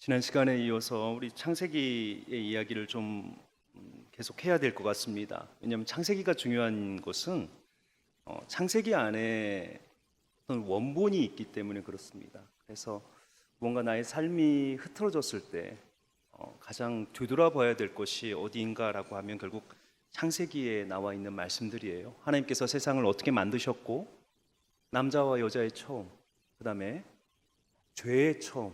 지난 시간에 이어서 우리 창세기의 이야기를 좀 계속 해야 될 것 같습니다. 왜냐하면 창세기가 중요한 것은 창세기 안에 어떤 원본이 있기 때문에 그렇습니다. 그래서 뭔가 나의 삶이 흐트러졌을 때 가장 되돌아봐야 될 것이 어디인가라고 하면 결국 창세기에 나와 있는 말씀들이에요. 하나님께서 세상을 어떻게 만드셨고, 남자와 여자의 처음, 그 다음에 죄의 처음,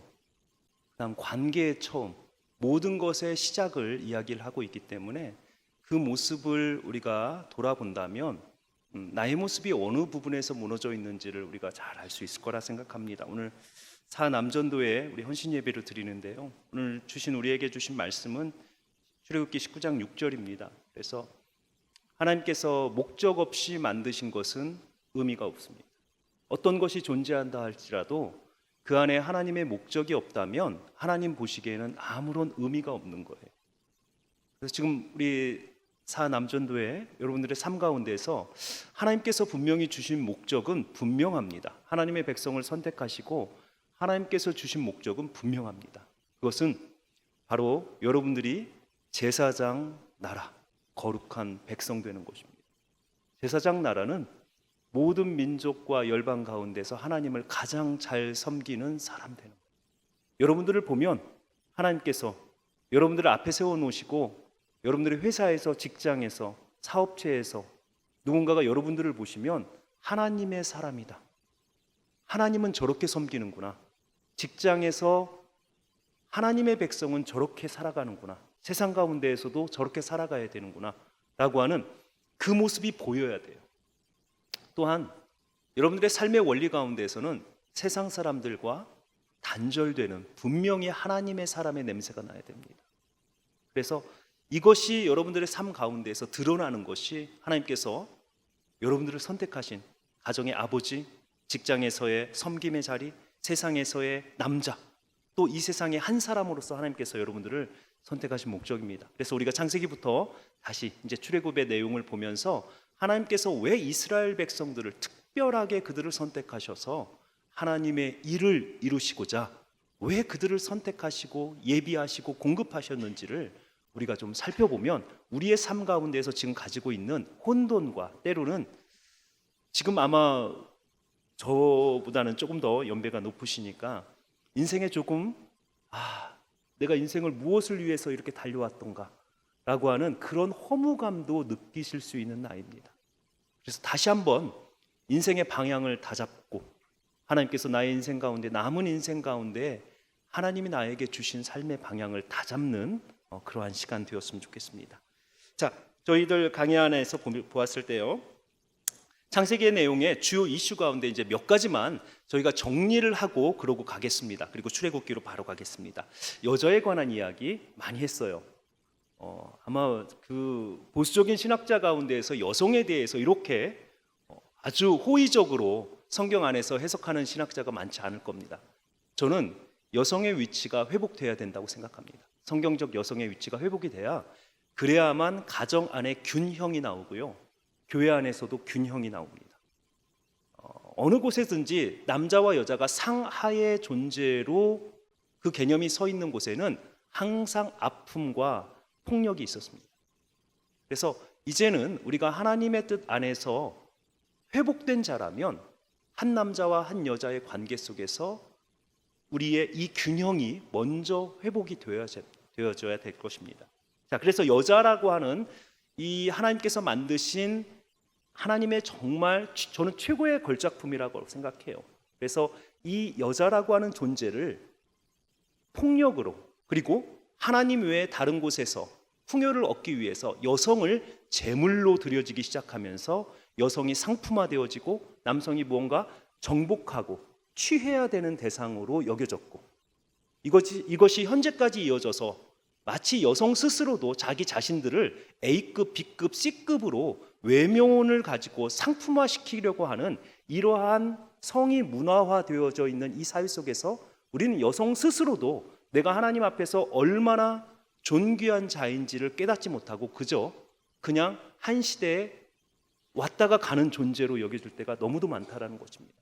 그다음 관계의 처음, 모든 것의 시작을 이야기를 하고 있기 때문에 그 모습을 우리가 돌아본다면 나의 모습이 어느 부분에서 무너져 있는지를 우리가 잘 알 수 있을 거라 생각합니다. 오늘 사남전도에 우리 헌신 예배를 드리는데요, 오늘 우리에게 주신 말씀은 출애굽기 19장 6절입니다. 그래서 하나님께서 목적 없이 만드신 것은 의미가 없습니다. 어떤 것이 존재한다 할지라도 그 안에 하나님의 목적이 없다면 하나님 보시기에는 아무런 의미가 없는 거예요. 그래서 지금 우리 사남전도회 여러분들의 삶 가운데서 하나님께서 분명히 주신 목적은 분명합니다. 하나님의 백성을 선택하시고 하나님께서 주신 목적은 분명합니다. 그것은 바로 여러분들이 제사장 나라, 거룩한 백성 되는 것입니다. 제사장 나라는 모든 민족과 열방 가운데서 하나님을 가장 잘 섬기는 사람 되는 거예요. 여러분들을 보면 하나님께서 여러분들을 앞에 세워놓으시고 여러분들의 회사에서, 직장에서, 사업체에서 누군가가 여러분들을 보시면 하나님의 사람이다, 하나님은 저렇게 섬기는구나, 직장에서 하나님의 백성은 저렇게 살아가는구나, 세상 가운데에서도 저렇게 살아가야 되는구나 라고 하는 그 모습이 보여야 돼요. 또한 여러분들의 삶의 원리 가운데에서는 세상 사람들과 단절되는 분명히 하나님의 사람의 냄새가 나야 됩니다. 그래서 이것이 여러분들의 삶 가운데에서 드러나는 것이 하나님께서 여러분들을 선택하신 가정의 아버지, 직장에서의 섬김의 자리, 세상에서의 남자, 또 이 세상의 한 사람으로서 하나님께서 여러분들을 선택하신 목적입니다. 그래서 우리가 창세기부터 다시 이제 출애굽의 내용을 보면서 하나님께서 왜 이스라엘 백성들을 특별하게 그들을 선택하셔서 하나님의 일을 이루시고자 왜 그들을 선택하시고 예비하시고 공급하셨는지를 우리가 좀 살펴보면 우리의 삶 가운데에서 지금 가지고 있는 혼돈과, 때로는 지금 아마 저보다는 조금 더 연배가 높으시니까 인생에 조금 내가 인생을 무엇을 위해서 이렇게 달려왔던가 라고 하는 그런 허무감도 느끼실 수 있는 나이입니다. 그래서 다시 한번 인생의 방향을 다잡고 하나님께서 나의 인생 가운데, 남은 인생 가운데 하나님이 나에게 주신 삶의 방향을 다잡는 그러한 시간 되었으면 좋겠습니다. 자, 저희들 강의 안에서 보았을 때요, 창세기의 내용의 주요 이슈 가운데 이제 몇 가지만 저희가 정리를 하고 그러고 가겠습니다. 그리고 출애굽기로 바로 가겠습니다. 여자에 관한 이야기 많이 했어요. 아마 그 보수적인 신학자 가운데에서 여성에 대해서 이렇게 아주 호의적으로 성경 안에서 해석하는 신학자가 많지 않을 겁니다. 저는 여성의 위치가 회복돼야 된다고 생각합니다. 성경적 여성의 위치가 회복이 돼야, 그래야만 가정 안에 균형이 나오고요, 교회 안에서도 균형이 나옵니다. 어느 곳에든지 남자와 여자가 상하의 존재로 그 개념이 서 있는 곳에는 항상 아픔과 폭력이 있었습니다. 그래서 이제는 우리가 하나님의 뜻 안에서 회복된 자라면 한 남자와 한 여자의 관계 속에서 우리의 이 균형이 먼저 회복이 되어져야 될 것입니다. 자, 그래서 여자라고 하는 이 하나님께서 만드신 하나님의 정말 저는 최고의 걸작품이라고 생각해요. 그래서 이 여자라고 하는 존재를 폭력으로, 그리고 하나님 외에 다른 곳에서 풍요를 얻기 위해서 여성을 제물로 드려지기 시작하면서 여성이 상품화되어지고 남성이 무언가 정복하고 취해야 되는 대상으로 여겨졌고, 이것이 현재까지 이어져서 마치 여성 스스로도 자기 자신들을 A급, B급, C급으로 외모를 가지고 상품화시키려고 하는 이러한 성이 문화화되어져 있는 이 사회 속에서 우리는 여성 스스로도 내가 하나님 앞에서 얼마나 존귀한 자인지를 깨닫지 못하고 그냥 한 시대에 왔다가 가는 존재로 여겨질 때가 너무도 많다라는 것입니다.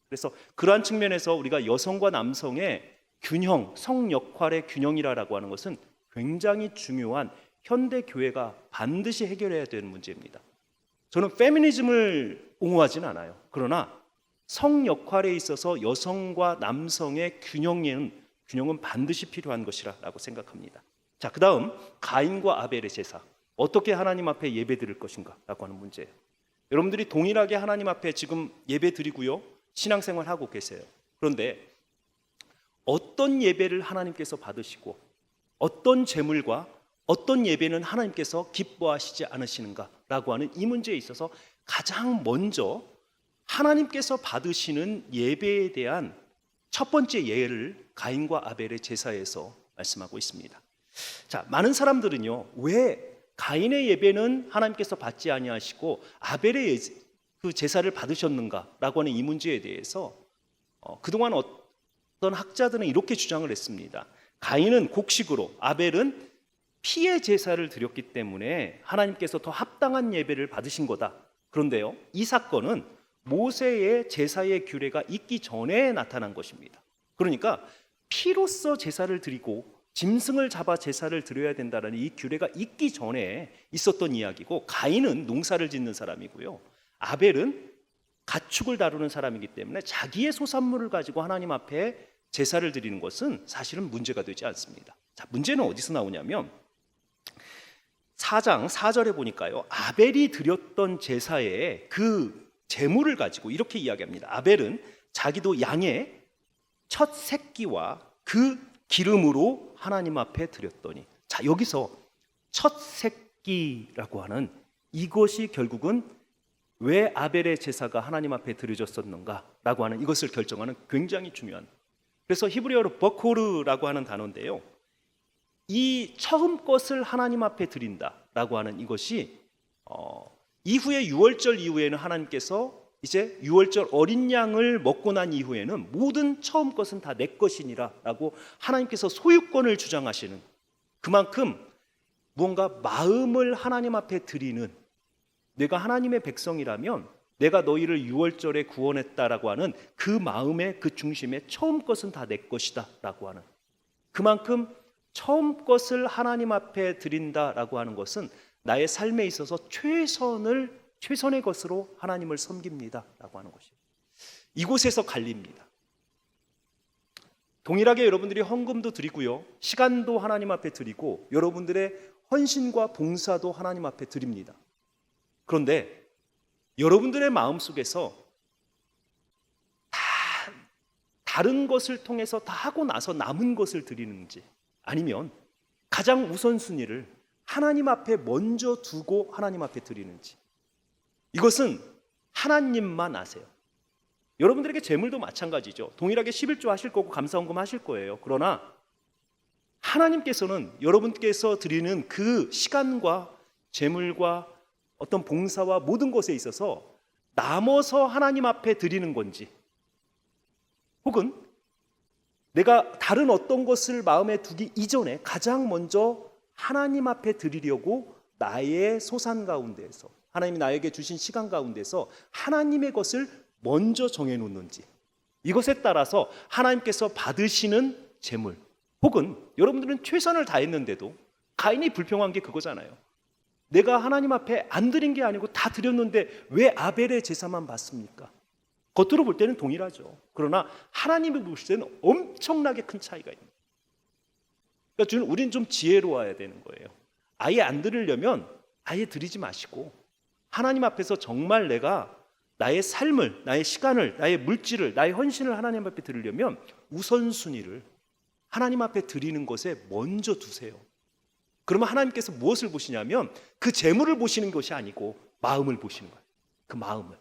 그래서 그러한 측면에서 우리가 여성과 남성의 균형, 성 역할의 균형이라고 하는 것은 굉장히 중요한 현대 교회가 반드시 해결해야 되는 문제입니다. 저는 페미니즘을 옹호하진 않아요. 그러나 성 역할에 있어서 여성과 남성의 균형은 반드시 필요한 것이라고 생각합니다. 자, 그 다음 가인과 아벨의 제사, 어떻게 하나님 앞에 예배 드릴 것인가 라고 하는 문제예요. 여러분들이 동일하게 하나님 앞에 지금 예배 드리고요, 신앙생활 하고 계세요. 그런데 어떤 예배를 하나님께서 받으시고 어떤 제물과 어떤 예배는 하나님께서 기뻐하시지 않으시는가라고 하는 이 문제에 있어서 가장 먼저 하나님께서 받으시는 예배에 대한 첫 번째 예를 가인과 아벨의 제사에서 말씀하고 있습니다. 자, 많은 사람들은요, 왜 가인의 예배는 하나님께서 받지 아니하시고 아벨의 그 제사를 받으셨는가라고 하는 이 문제에 대해서 그동안 어떤 학자들은 이렇게 주장을 했습니다. 가인은 곡식으로, 아벨은 피의 제사를 드렸기 때문에 하나님께서 더 합당한 예배를 받으신 거다. 그런데요, 이 사건은 모세의 제사의 규례가 있기 전에 나타난 것입니다. 그러니까 피로써 제사를 드리고 짐승을 잡아 제사를 드려야 된다는 이 규례가 있기 전에 있었던 이야기고, 가인은 농사를 짓는 사람이고요, 아벨은 가축을 다루는 사람이기 때문에 자기의 소산물을 가지고 하나님 앞에 제사를 드리는 것은 사실은 문제가 되지 않습니다. 자, 문제는 어디서 나오냐면 4장 4절에 보니까요, 아벨이 드렸던 제사에 그 제물을 가지고 이렇게 이야기합니다. 아벨은 자기도 양의 첫 새끼와 그 기름으로 하나님 앞에 드렸더니, 자, 여기서 첫 새끼라고 하는 이것이 결국은 왜 아벨의 제사가 하나님 앞에 드려졌었는가라고 하는 이것을 결정하는 굉장히 중요한, 그래서 히브리어로 버코르라고 하는 단어인데요, 이 처음 것을 하나님 앞에 드린다라고 하는 이것이 이후에 유월절 이후에는 하나님께서 이제 유월절 어린 양을 먹고 난 이후에는 모든 처음 것은 다 내 것이니라라고 하나님께서 소유권을 주장하시는, 그만큼 무언가 마음을 하나님 앞에 드리는, 내가 하나님의 백성이라면 내가 너희를 유월절에 구원했다라고 하는 그 마음의 그 중심에 처음 것은 다 내 것이다 라고 하는, 그만큼 처음 것을 하나님 앞에 드린다라고 하는 것은 나의 삶에 있어서 최선의 것으로 하나님을 섬깁니다 라고 하는 것이에요. 이곳에서 갈립니다. 동일하게 여러분들이 헌금도 드리고요, 시간도 하나님 앞에 드리고 여러분들의 헌신과 봉사도 하나님 앞에 드립니다. 그런데 여러분들의 마음속에서 다른 것을 통해서 다 하고 나서 남은 것을 드리는지, 아니면 가장 우선순위를 하나님 앞에 먼저 두고 하나님 앞에 드리는지, 이것은 하나님만 아세요. 여러분들에게 제물도 마찬가지죠. 동일하게 11조 하실 거고 감사헌금 하실 거예요. 그러나 하나님께서는 여러분께서 드리는 그 시간과 제물과 어떤 봉사와 모든 것에 있어서 남아서 하나님 앞에 드리는 건지, 혹은 내가 다른 어떤 것을 마음에 두기 이전에 가장 먼저 하나님 앞에 드리려고 나의 소산 가운데에서, 하나님이 나에게 주신 시간 가운데서 하나님의 것을 먼저 정해놓는지, 이것에 따라서 하나님께서 받으시는 제물, 혹은 여러분들은 최선을 다했는데도 가인이 불평한 게 그거잖아요. 내가 하나님 앞에 안 드린 게 아니고 다 드렸는데 왜 아벨의 제사만 받습니까? 겉으로 볼 때는 동일하죠. 그러나 하나님이 보실 때는 엄청나게 큰 차이가 있습니다. 그러니까 우리는 좀 지혜로워야 되는 거예요. 아예 안 드리려면 아예 드리지 마시고, 하나님 앞에서 정말 내가 나의 삶을, 나의 시간을, 나의 물질을, 나의 헌신을 하나님 앞에 드리려면 우선순위를 하나님 앞에 드리는 것에 먼저 두세요. 그러면 하나님께서 무엇을 보시냐면 그 재물을 보시는 것이 아니고 마음을 보시는 거예요. 그 마음을.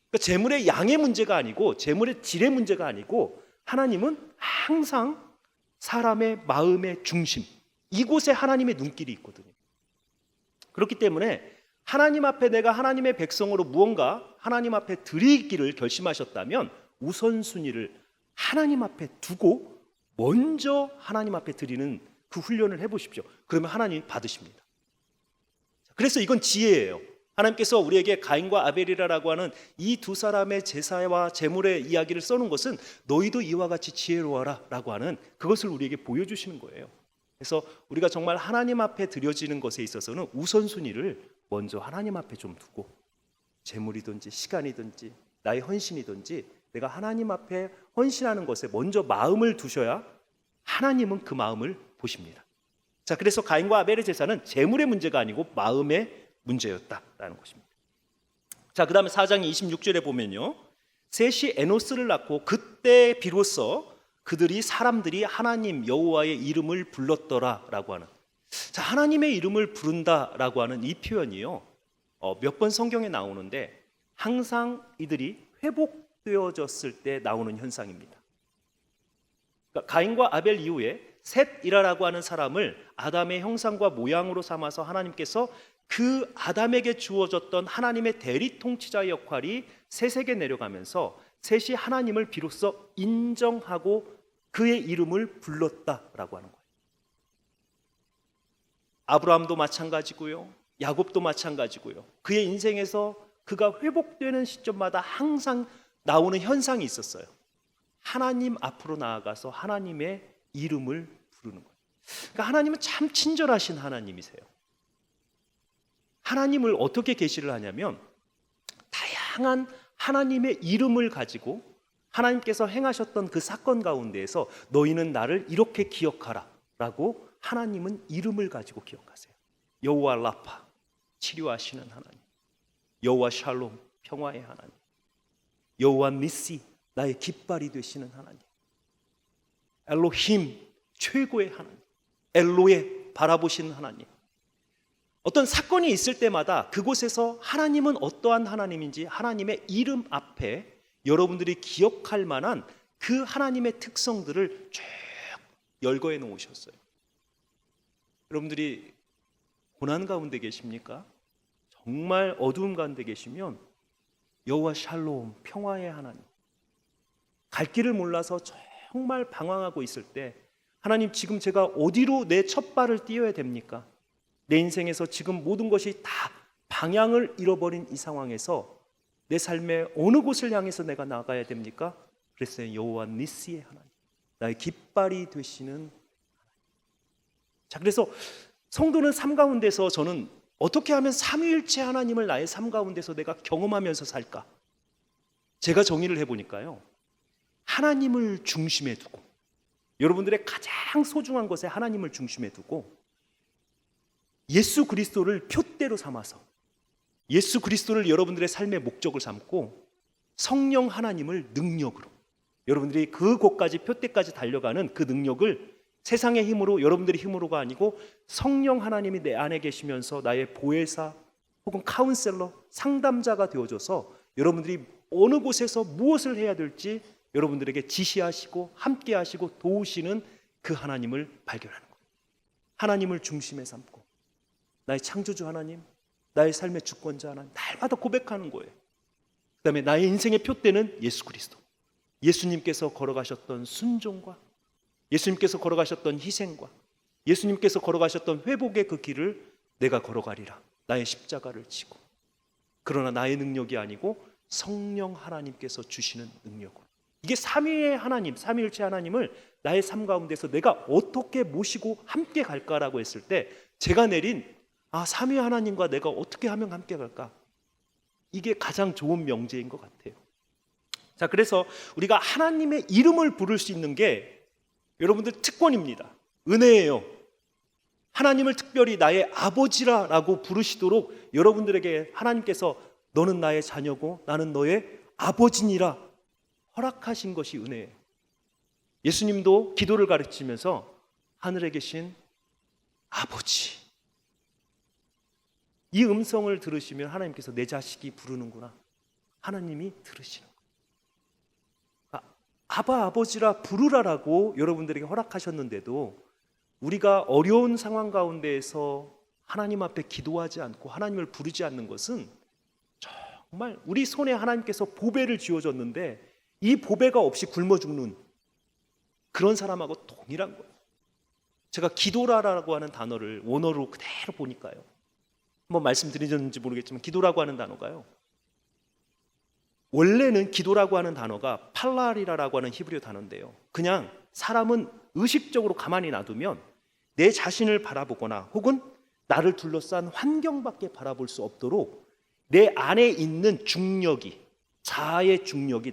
그러니까 재물의 양의 문제가 아니고 재물의 질의 문제가 아니고, 하나님은 항상 사람의 마음의 중심, 이곳에 하나님의 눈길이 있거든요. 그렇기 때문에 하나님 앞에 내가 하나님의 백성으로 무언가 하나님 앞에 드리기를 결심하셨다면 우선순위를 하나님 앞에 두고 먼저 하나님 앞에 드리는 그 훈련을 해보십시오. 그러면 하나님이 받으십니다. 그래서 이건 지혜예요. 하나님께서 우리에게 가인과 아벨이라고 하는 이 두 사람의 제사와 제물의 이야기를 써놓은 것은 너희도 이와 같이 지혜로워라 라고 하는 그것을 우리에게 보여주시는 거예요. 그래서 우리가 정말 하나님 앞에 드려지는 것에 있어서는 우선순위를 먼저 하나님 앞에 좀 두고, 제물이든지 시간이든지 나의 헌신이든지 내가 하나님 앞에 헌신하는 것에 먼저 마음을 두셔야 하나님은 그 마음을 보십니다. 자, 그래서 가인과 아벨의 제사는 제물의 문제가 아니고 마음의 문제였다라는 것입니다. 자, 그 다음에 4장 26절에 보면요, 셋이 에노스를 낳고 그때 비로소 사람들이 하나님 여호와의 이름을 불렀더라라고 하는, 자, 하나님의 이름을 부른다라고 하는 이 표현이요, 몇 번 성경에 나오는데 항상 이들이 회복되어졌을 때 나오는 현상입니다. 그러니까 가인과 아벨 이후에 셋이라고 하는 사람을 아담의 형상과 모양으로 삼아서 하나님께서 그 아담에게 주어졌던 하나님의 대리 통치자의 역할이 셋에게 내려가면서 셋이 하나님을 비로소 인정하고 그의 이름을 불렀다라고 하는 거예요. 아브라함도 마찬가지고요, 야곱도 마찬가지고요. 그의 인생에서 그가 회복되는 시점마다 항상 나오는 현상이 있었어요. 하나님 앞으로 나아가서 하나님의 이름을 부르는 거예요. 그러니까 하나님은 참 친절하신 하나님이세요. 하나님을 어떻게 계시를 하냐면 다양한 하나님의 이름을 가지고 하나님께서 행하셨던 그 사건 가운데에서 너희는 나를 이렇게 기억하라 라고 하나님은 이름을 가지고 기억하세요. 여호와 라파, 치료하시는 하나님. 여호와 샬롬, 평화의 하나님. 여호와 니시, 나의 깃발이 되시는 하나님. 엘로힘, 최고의 하나님. 엘로에, 바라보시는 하나님. 어떤 사건이 있을 때마다 그곳에서 하나님은 어떠한 하나님인지 하나님의 이름 앞에 여러분들이 기억할 만한 그 하나님의 특성들을 쭉 열거해 놓으셨어요. 여러분들이 고난 가운데 계십니까? 정말 어두움 가운데 계시면 여호와 샬롬, 평화의 하나님. 갈 길을 몰라서 정말 방황하고 있을 때 하나님, 지금 제가 어디로 내 첫 발을 띄어야 됩니까? 내 인생에서 지금 모든 것이 다 방향을 잃어버린 이 상황에서 내 삶의 어느 곳을 향해서 내가 나가야 됩니까? 그랬어요. 여호와 니시의 하나님, 나의 깃발이 되시는 하나님. 자, 그래서 성도는 삶 가운데서 저는 어떻게 하면 삼위일체 하나님을 나의 삶 가운데서 내가 경험하면서 살까? 제가 정의를 해보니까요, 하나님을 중심에 두고, 여러분들의 가장 소중한 것에 하나님을 중심에 두고 예수 그리스도를 표대로 삼아서 예수 그리스도를 여러분들의 삶의 목적을 삼고 성령 하나님을 능력으로, 여러분들이 그곳까지 표대까지 달려가는 그 능력을 세상의 힘으로, 여러분들의 힘으로가 아니고 성령 하나님이 내 안에 계시면서 나의 보혜사 혹은 카운셀러, 상담자가 되어줘서 여러분들이 어느 곳에서 무엇을 해야 될지 여러분들에게 지시하시고 함께 하시고 도우시는 그 하나님을 발견하는 거예요. 하나님을 중심에 삼고 나의 창조주 하나님, 나의 삶의 주권자 하나님 날마다 고백하는 거예요. 그 다음에 나의 인생의 표대는 예수 그리스도, 예수님께서 걸어가셨던 순종과 예수님께서 걸어가셨던 희생과 예수님께서 걸어가셨던 회복의 그 길을 내가 걸어가리라. 나의 십자가를 지고, 그러나 나의 능력이 아니고 성령 하나님께서 주시는 능력으로. 이게 삼위의 하나님, 삼위일체 하나님을 나의 삶 가운데서 내가 어떻게 모시고 함께 갈까라고 했을 때 제가 내린 삼위 하나님과 내가 어떻게 하면 함께 갈까? 이게 가장 좋은 명제인 것 같아요. 자, 그래서 우리가 하나님의 이름을 부를 수 있는 게 여러분들 특권입니다. 은혜예요. 하나님을 특별히 나의 아버지라고 부르시도록 여러분들에게 하나님께서 너는 나의 자녀고 나는 너의 아버지니라 허락하신 것이 은혜예요. 예수님도 기도를 가르치면서 하늘에 계신 아버지, 이 음성을 들으시면 하나님께서 내 자식이 부르는구나, 하나님이 들으시는 거예요. 아바 아버지라 부르라라고 여러분들에게 허락하셨는데도 우리가 어려운 상황 가운데에서 하나님 앞에 기도하지 않고 하나님을 부르지 않는 것은 정말 우리 손에 하나님께서 보배를 쥐어줬는데 이 보배가 없이 굶어 죽는 그런 사람하고 동일한 거예요. 제가 기도라라고 하는 단어를 원어로 그대로 보니까요, 한번 말씀드리셨는지 모르겠지만 기도라고 하는 단어가요, 원래는 기도라고 하는 단어가 팔라리라라고 하는 히브리어 단어인데요, 그냥 사람은 의식적으로 가만히 놔두면 내 자신을 바라보거나 혹은 나를 둘러싼 환경밖에 바라볼 수 없도록 내 안에 있는 중력이, 자아의 중력이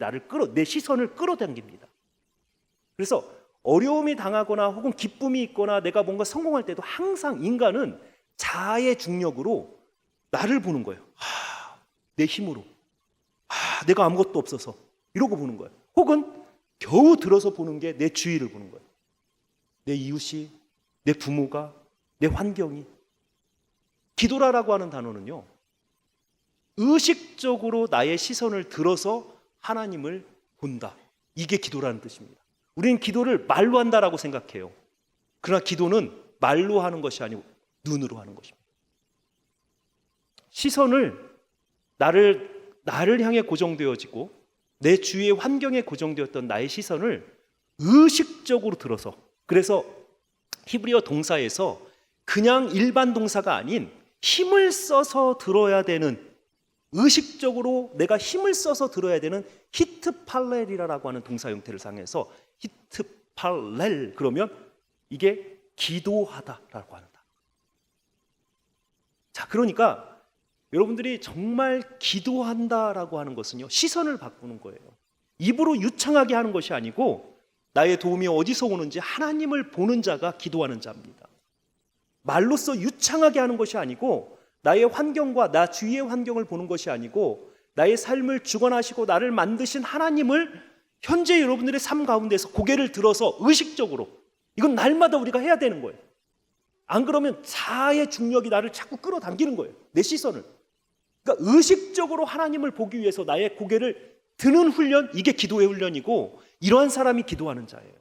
내 시선을 끌어당깁니다. 그래서 어려움이 당하거나 혹은 기쁨이 있거나 내가 뭔가 성공할 때도 항상 인간은 자아의 중력으로 나를 보는 거예요. 내 힘으로, 내가 아무것도 없어서 이러고 보는 거예요. 혹은 겨우 들어서 보는 게 내 주위를 보는 거예요. 내 이웃이, 내 부모가, 내 환경이. 기도라고 하는 단어는요, 의식적으로 나의 시선을 들어서 하나님을 본다, 이게 기도라는 뜻입니다. 우리는 기도를 말로 한다라고 생각해요. 그러나 기도는 말로 하는 것이 아니고 눈으로 하는 것입니다. 시선을 나를 향해 고정되어지고 내 주위의 환경에 고정되었던 나의 시선을 의식적으로 들어서, 그래서 히브리어 동사에서 그냥 일반 동사가 아닌 힘을 써서 들어야 되는, 의식적으로 내가 힘을 써서 들어야 되는 히트팔렐이라고 하는 동사 형태를 사용해서 히트팔렐, 그러면 이게 기도하다라고 한다. 자, 그러니까 여러분들이 정말 기도한다라고 하는 것은요, 시선을 바꾸는 거예요. 입으로 유창하게 하는 것이 아니고 나의 도움이 어디서 오는지 하나님을 보는 자가 기도하는 자입니다. 말로써 유창하게 하는 것이 아니고 나의 환경과 나 주위의 환경을 보는 것이 아니고 나의 삶을 주관하시고 나를 만드신 하나님을 현재 여러분들의 삶 가운데서 고개를 들어서 의식적으로, 이건 날마다 우리가 해야 되는 거예요. 안 그러면 자아의 중력이 나를 자꾸 끌어당기는 거예요, 내 시선을. 그러니까 의식적으로 하나님을 보기 위해서 나의 고개를 드는 훈련, 이게 기도의 훈련이고 이러한 사람이 기도하는 자예요.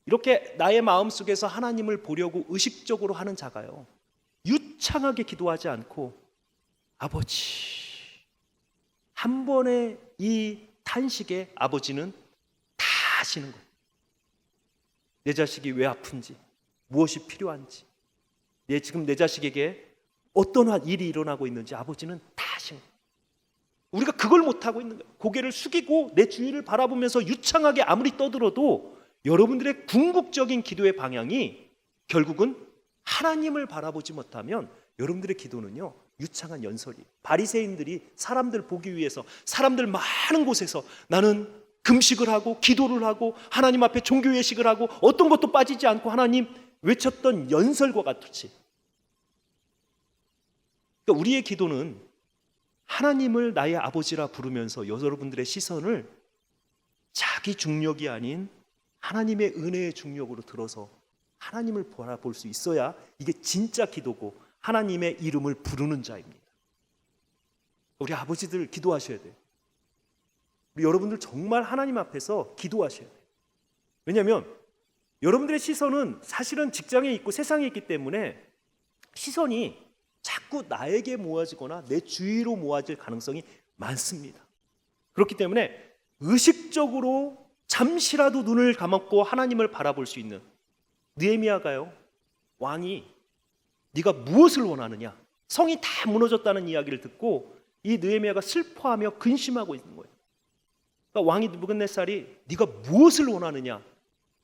이렇게 나의 마음속에서 하나님을 보려고 의식적으로 하는 자가요, 유창하게 기도하지 않고 아버지, 한 번의 이 탄식에 아버지는 다 아시는 거예요. 내 자식이 왜 아픈지, 무엇이 필요한지, 지금 내 자식에게 어떤 일이 일어나고 있는지 아버지는 다 아시는 거예요. 우리가 그걸 못하고 있는 거예요. 고개를 숙이고 내 주위를 바라보면서 유창하게 아무리 떠들어도 여러분들의 궁극적인 기도의 방향이 결국은 하나님을 바라보지 못하면 여러분들의 기도는요, 유창한 연설이. 바리새인들이 사람들 보기 위해서 사람들 많은 곳에서 나는 금식을 하고 기도를 하고 하나님 앞에 종교 예식을 하고 어떤 것도 빠지지 않고 하나님 외쳤던 연설과 같이, 그러니까 우리의 기도는 하나님을 나의 아버지라 부르면서 여러분들의 시선을 자기 중력이 아닌 하나님의 은혜의 중력으로 들어서 하나님을 바라볼 수 있어야 이게 진짜 기도고 하나님의 이름을 부르는 자입니다. 우리 아버지들 기도하셔야 돼요. 우리 여러분들 정말 하나님 앞에서 기도하셔야 돼요. 왜냐하면 여러분들의 시선은 사실은 직장에 있고 세상에 있기 때문에 시선이 자꾸 나에게 모아지거나 내 주위로 모아질 가능성이 많습니다. 그렇기 때문에 의식적으로 잠시라도 눈을 감았고 하나님을 바라볼 수 있는, 느헤미야가요, 왕이 네가 무엇을 원하느냐, 성이 다 무너졌다는 이야기를 듣고 이 느헤미야가 슬퍼하며 근심하고 있는 거예요. 그러니까 왕이 느부갓네살이 네가 무엇을 원하느냐,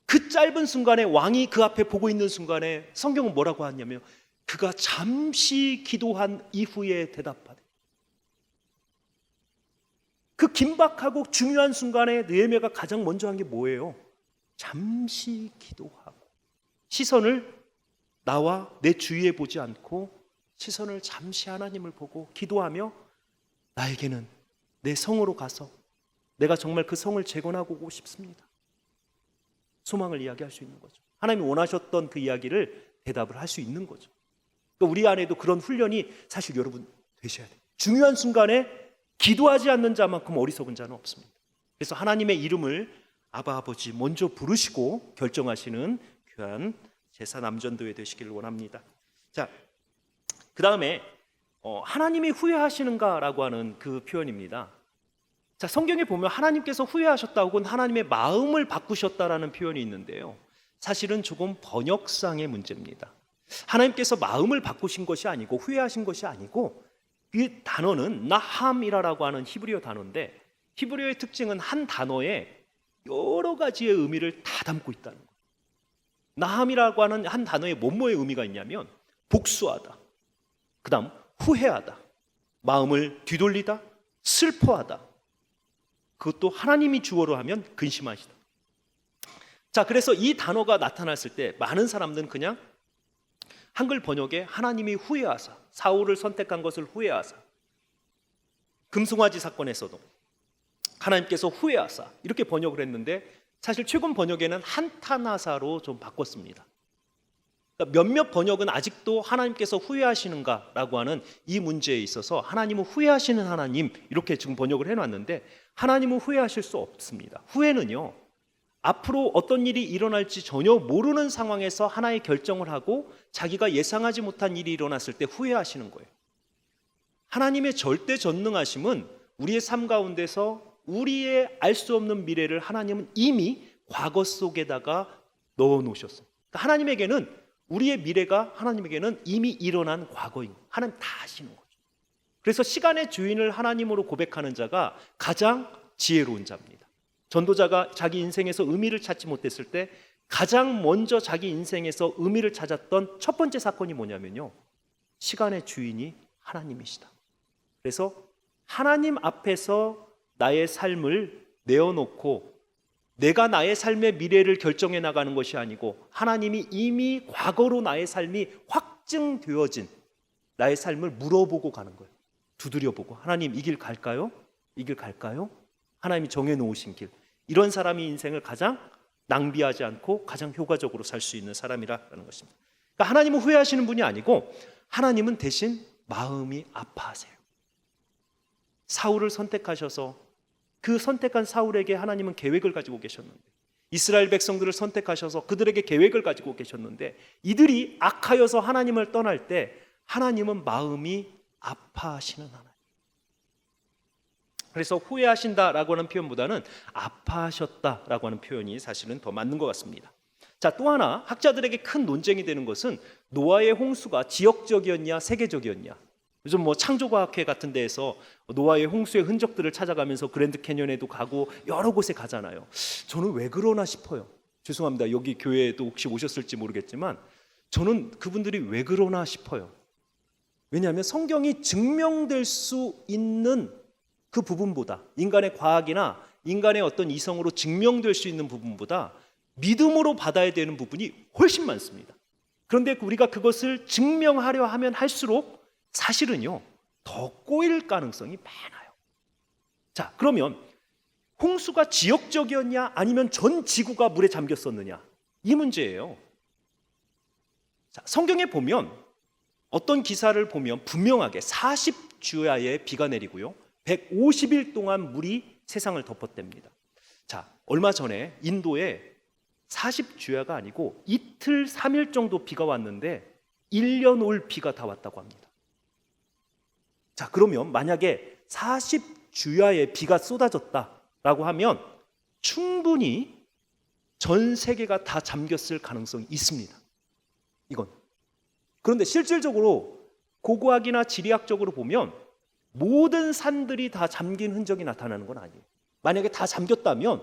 그 짧은 순간에 왕이 그 앞에 보고 있는 순간에 성경은 뭐라고 하냐면 그가 잠시 기도한 이후에 대답하되, 그 긴박하고 중요한 순간에 느헤미야가 가장 먼저 한 게 뭐예요? 잠시 기도하고 시선을 나와 내 주위에 보지 않고 시선을 잠시 하나님을 보고 기도하며 나에게는 내 성으로 가서 내가 정말 그 성을 재건하고 오고 싶습니다. 소망을 이야기할 수 있는 거죠. 하나님이 원하셨던 그 이야기를 대답을 할 수 있는 거죠. 그러니까 우리 안에도 그런 훈련이 사실 여러분 되셔야 돼요. 중요한 순간에 기도하지 않는 자만큼 어리석은 자는 없습니다. 그래서 하나님의 이름을 아바 아버지 먼저 부르시고 결정하시는 귀한 제사 남전도회 되시기를 원합니다. 자, 그 다음에 하나님이 후회하시는가라고 하는 그 표현입니다. 자, 성경에 보면 하나님께서 후회하셨다 혹은 하나님의 마음을 바꾸셨다라는 표현이 있는데요, 사실은 조금 번역상의 문제입니다. 하나님께서 마음을 바꾸신 것이 아니고 후회하신 것이 아니고, 이 단어는 나함이라고 하는 히브리어 단어인데, 히브리어의 특징은 한 단어에 여러 가지의 의미를 다 담고 있다는 거예요. 나함이라고 하는 한 단어에 뭐뭐의 의미가 있냐면 복수하다, 그 다음 후회하다, 마음을 뒤돌리다, 슬퍼하다, 그것도 하나님이 주어로 하면 근심하시다. 자, 그래서 이 단어가 나타났을 때 많은 사람들은 그냥 한글 번역에 하나님이 후회하사, 사울을 선택한 것을 후회하사, 금송아지 사건에서도 하나님께서 후회하사 이렇게 번역을 했는데, 사실 최근 번역에는 한탄하사로 좀 바꿨습니다. 그러니까 몇몇 번역은 아직도 하나님께서 후회하시는가라고 하는 이 문제에 있어서 하나님은 후회하시는 하나님 이렇게 지금 번역을 해놨는데, 하나님은 후회하실 수 없습니다. 후회는요, 앞으로 어떤 일이 일어날지 전혀 모르는 상황에서 하나의 결정을 하고 자기가 예상하지 못한 일이 일어났을 때 후회하시는 거예요. 하나님의 절대 전능하심은 우리의 삶 가운데서 우리의 알 수 없는 미래를 하나님은 이미 과거 속에다가 넣어 놓으셨어요. 그러니까 하나님에게는 우리의 미래가 하나님에게는 이미 일어난 과거인 거예요. 하나님 다 아시는 거죠. 그래서 시간의 주인을 하나님으로 고백하는 자가 가장 지혜로운 자입니다. 전도자가 자기 인생에서 의미를 찾지 못했을 때 가장 먼저 자기 인생에서 의미를 찾았던 첫 번째 사건이 뭐냐면요, 시간의 주인이 하나님이시다. 그래서 하나님 앞에서 나의 삶을 내어놓고 내가 나의 삶의 미래를 결정해 나가는 것이 아니고, 하나님이 이미 과거로 나의 삶이 확증되어진 나의 삶을 물어보고 가는 거예요. 두드려보고, 하나님 이 길 갈까요? 이 길 갈까요? 하나님이 정해놓으신 길. 이런 사람이 인생을 가장 낭비하지 않고 가장 효과적으로 살 수 있는 사람이라는 것입니다. 그러니까 하나님은 후회하시는 분이 아니고, 하나님은 대신 마음이 아파하세요. 사울을 선택하셔서 그 선택한 사울에게 하나님은 계획을 가지고 계셨는데, 이스라엘 백성들을 선택하셔서 그들에게 계획을 가지고 계셨는데, 이들이 악하여서 하나님을 떠날 때 하나님은 마음이 아파하시는 하나님. 그래서 후회하신다라고 하는 표현보다는 아파하셨다라고 하는 표현이 사실은 더 맞는 것 같습니다. 자, 또 하나 학자들에게 큰 논쟁이 되는 것은 노아의 홍수가 지역적이었냐 세계적이었냐. 요즘 창조과학회 같은 데에서 노아의 홍수의 흔적들을 찾아가면서 그랜드 캐년에도 가고 여러 곳에 가잖아요. 저는 왜 그러나 싶어요. 죄송합니다. 여기 교회에도 혹시 오셨을지 모르겠지만 저는 그분들이 왜 그러나 싶어요. 왜냐하면 성경이 증명될 수 있는 그 부분보다, 인간의 과학이나 인간의 어떤 이성으로 증명될 수 있는 부분보다 믿음으로 받아야 되는 부분이 훨씬 많습니다. 그런데 우리가 그것을 증명하려 하면 할수록 사실은요, 더 꼬일 가능성이 많아요. 자, 그러면 홍수가 지역적이었냐 아니면 전 지구가 물에 잠겼었느냐, 이 문제예요. 자, 성경에 보면 어떤 기사를 보면 분명하게 40주야의 비가 내리고요, 150일 동안 물이 세상을 덮었답니다. 자, 얼마 전에 인도에 40주야가 아니고 이틀 3일 정도 비가 왔는데 1년 올 비가 다 왔다고 합니다. 자, 그러면 만약에 40주야의 비가 쏟아졌다라고 하면 충분히 전 세계가 다 잠겼을 가능성이 있습니다. 이건. 그런데 실질적으로 고고학이나 지리학적으로 보면 모든 산들이 다 잠긴 흔적이 나타나는 건 아니에요. 만약에 다 잠겼다면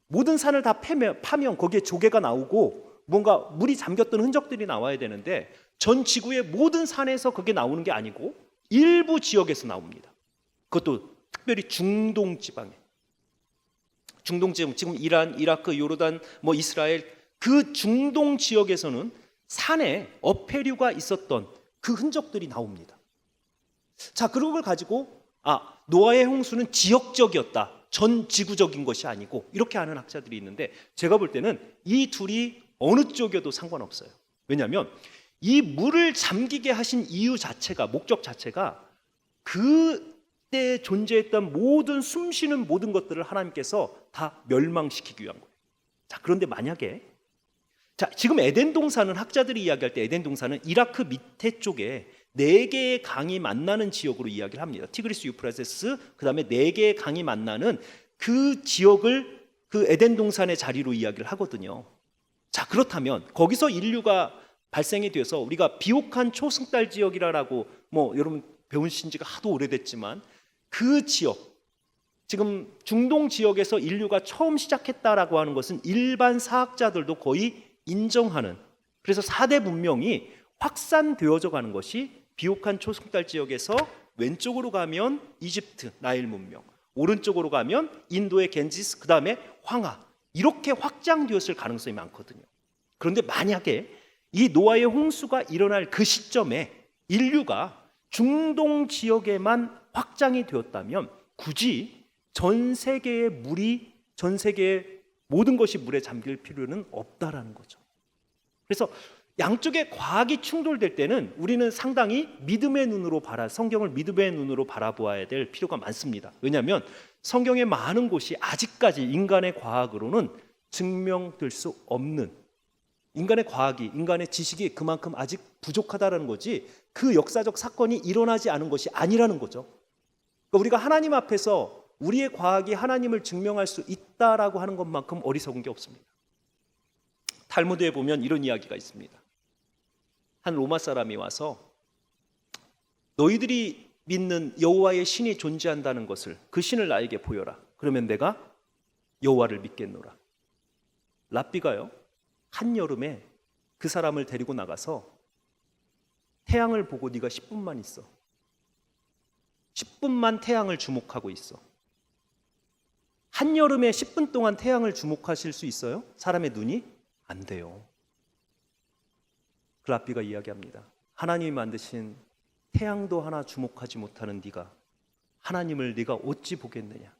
모든 산을 다 파면 거기에 조개가 나오고 뭔가 물이 잠겼던 흔적들이 나와야 되는데, 전 지구의 모든 산에서 그게 나오는 게 아니고 일부 지역에서 나옵니다. 그것도 특별히 중동 지방에. 중동 지역, 지금 이란, 이라크, 요르단, 이스라엘, 그 중동 지역에서는 산에 어패류가 있었던 그 흔적들이 나옵니다. 자, 그걸 가지고 노아의 홍수는 지역적이었다, 전 지구적인 것이 아니고, 이렇게 하는 학자들이 있는데, 제가 볼 때는 이 둘이 어느 쪽이어도 상관없어요. 왜냐하면 이 물을 잠기게 하신 이유 자체가, 목적 자체가 그때 존재했던 모든 숨쉬는 모든 것들을 하나님께서 다 멸망시키기 위한 거예요. 자, 그런데 만약에 지금 에덴 동산은, 학자들이 이야기할 때 에덴 동산은 이라크 밑에 쪽에 4개의 강이 만나는 지역으로 이야기를 합니다. 티그리스, 유프라테스, 그 다음에 4개의 강이 만나는 그 지역을 그 에덴 동산의 자리로 이야기를 하거든요. 자, 그렇다면 거기서 인류가 발생이 되어서 우리가 비옥한 초승달 지역이라고 여러분 배우신 지가 하도 오래됐지만 그 지역, 지금 중동 지역에서 인류가 처음 시작했다라고 하는 것은 일반 사학자들도 거의 인정하는, 그래서 4대 문명이 확산되어져 가는 것이 비옥한 초승달 지역에서 왼쪽으로 가면 이집트 나일 문명, 오른쪽으로 가면 인도의 겐지스, 그 다음에 황하, 이렇게 확장되었을 가능성이 많거든요. 그런데 만약에 이 노아의 홍수가 일어날 그 시점에 인류가 중동 지역에만 확장이 되었다면 굳이 전 세계의 물이, 전 세계의 모든 것이 물에 잠길 필요는 없다라는 거죠. 그래서 양쪽의 과학이 충돌될 때는 우리는 상당히 믿음의 눈으로 성경을 믿음의 눈으로 바라보아야 될 필요가 많습니다. 왜냐하면 성경의 많은 곳이 아직까지 인간의 과학으로는 증명될 수 없는, 인간의 과학이, 인간의 지식이 그만큼 아직 부족하다는 거지 그 역사적 사건이 일어나지 않은 것이 아니라는 거죠. 그러니까 우리가 하나님 앞에서 우리의 과학이 하나님을 증명할 수 있다라고 하는 것만큼 어리석은 게 없습니다. 탈무드에 보면 이런 이야기가 있습니다. 한 로마 사람이 와서 너희들이 믿는 여호와의 신이 존재한다는 것을, 그 신을 나에게 보여라. 그러면 내가 여호와를 믿겠노라. 랍비가요, 한여름에 그 사람을 데리고 나가서 태양을 보고 네가 10분만 있어. 10분만 태양을 주목하고 있어. 한여름에 10분 동안 태양을 주목하실 수 있어요? 사람의 눈이? 안 돼요. 그 랍비가 이야기합니다. 하나님이 만드신 태양도 하나 주목하지 못하는 네가 하나님을 네가 어찌 보겠느냐.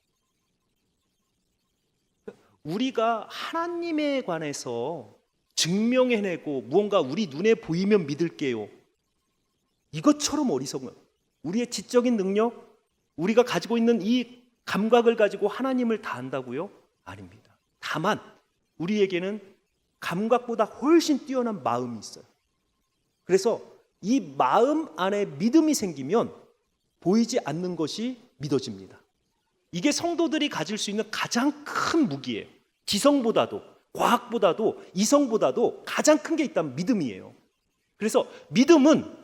우리가 하나님에 관해서 증명해내고 무언가 우리 눈에 보이면 믿을게요, 이것처럼 어리석은, 우리의 지적인 능력, 우리가 가지고 있는 이 감각을 가지고 하나님을 다 안다고요? 아닙니다. 다만 우리에게는 감각보다 훨씬 뛰어난 마음이 있어요. 그래서 이 마음 안에 믿음이 생기면 보이지 않는 것이 믿어집니다. 이게 성도들이 가질 수 있는 가장 큰 무기예요. 지성보다도, 과학보다도, 이성보다도 가장 큰 게 있다면 믿음이에요. 그래서 믿음은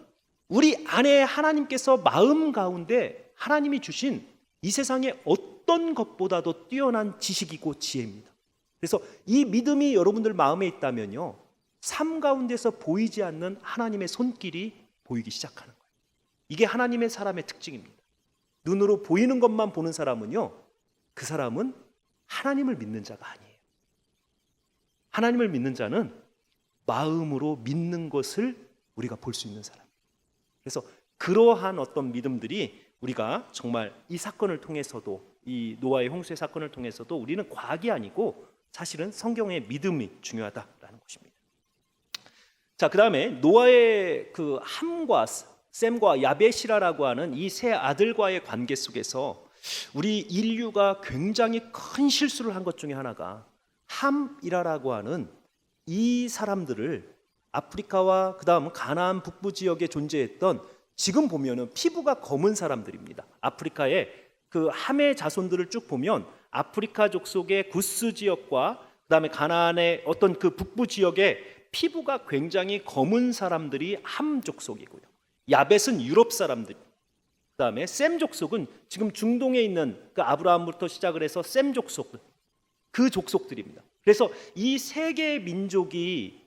우리 안에 하나님께서 마음 가운데 하나님이 주신 이 세상의 어떤 것보다도 뛰어난 지식이고 지혜입니다. 그래서 이 믿음이 여러분들 마음에 있다면요, 삶 가운데서 보이지 않는 하나님의 손길이 보이기 시작하는 거예요. 이게 하나님의 사람의 특징입니다. 눈으로 보이는 것만 보는 사람은요, 그 사람은 하나님을 믿는 자가 아니에요. 하나님을 믿는 자는 마음으로 믿는 것을 우리가 볼 수 있는 사람이에요. 그래서 그러한 어떤 믿음들이 우리가 정말 이 사건을 통해서도, 이 노아의 홍수의 사건을 통해서도 우리는 과학이 아니고 사실은 성경의 믿음이 중요하다라는 것입니다. 자, 그 다음에 노아의 그 함과 셈과 야벳이라고 하는 이 세 아들과의 관계 속에서 우리 인류가 굉장히 큰 실수를 한 것 중에 하나가, 함이라고 하는 이 사람들을 아프리카와 그 다음 가나안 북부 지역에 존재했던, 지금 보면은 피부가 검은 사람들입니다. 아프리카의 그 함의 자손들을 쭉 보면 아프리카 족속의 구스 지역과 그 다음에 가나안의 어떤 그 북부 지역에 피부가 굉장히 검은 사람들이 함 족속이고요. 야벳은 유럽 사람들, 그 다음에 셈 족속은 지금 중동에 있는 그 아브라함부터 시작을 해서 셈 족속들, 그 족속들입니다. 그래서 이 세 개의 민족이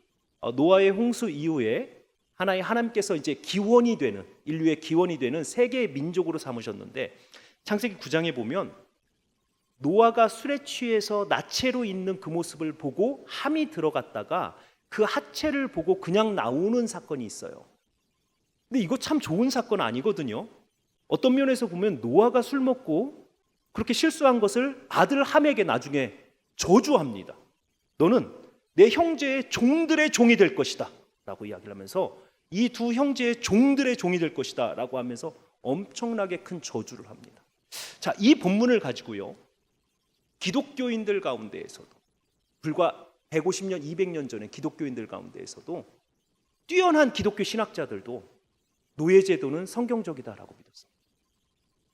노아의 홍수 이후에 하나의 하나님께서 이제 기원이 되는, 인류의 기원이 되는 세 개의 민족으로 삼으셨는데, 창세기 9장에 보면 노아가 술에 취해서 나체로 있는 그 모습을 보고 함이 들어갔다가 그 하체를 보고 그냥 나오는 사건이 있어요. 근데 이거 참 좋은 사건 아니거든요. 어떤 면에서 보면 노아가 술 먹고 그렇게 실수한 것을 아들 함에게 나중에 저주합니다. 너는 내 형제의 종들의 종이 될 것이다 라고 이야기를 하면서, 이 두 형제의 종들의 종이 될 것이다 라고 하면서 엄청나게 큰 저주를 합니다. 자, 이 본문을 가지고요, 기독교인들 가운데에서도, 불과 150년, 200년 전에 기독교인들 가운데에서도 뛰어난 기독교 신학자들도 노예 제도는 성경적이다라고 믿었습니다.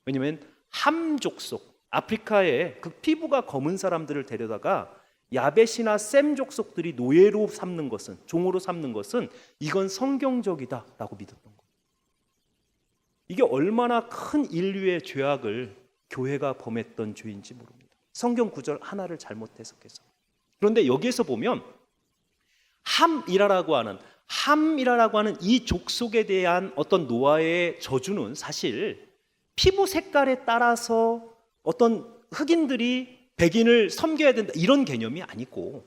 왜냐하면 함 족속, 아프리카의 그 피부가 검은 사람들을 데려다가 야벳이나 셈 족속들이 노예로 삼는 것은, 종으로 삼는 것은 이건 성경적이다라고 믿었던 거예요. 이게 얼마나 큰 인류의 죄악을 교회가 범했던 죄인지 모릅니다. 성경 구절 하나를 잘못 해석해서. 그런데 여기에서 보면 함이라라고 하는 이 족속에 대한 어떤 노아의 저주는 사실 피부 색깔에 따라서 어떤 흑인들이 백인을 섬겨야 된다 이런 개념이 아니고,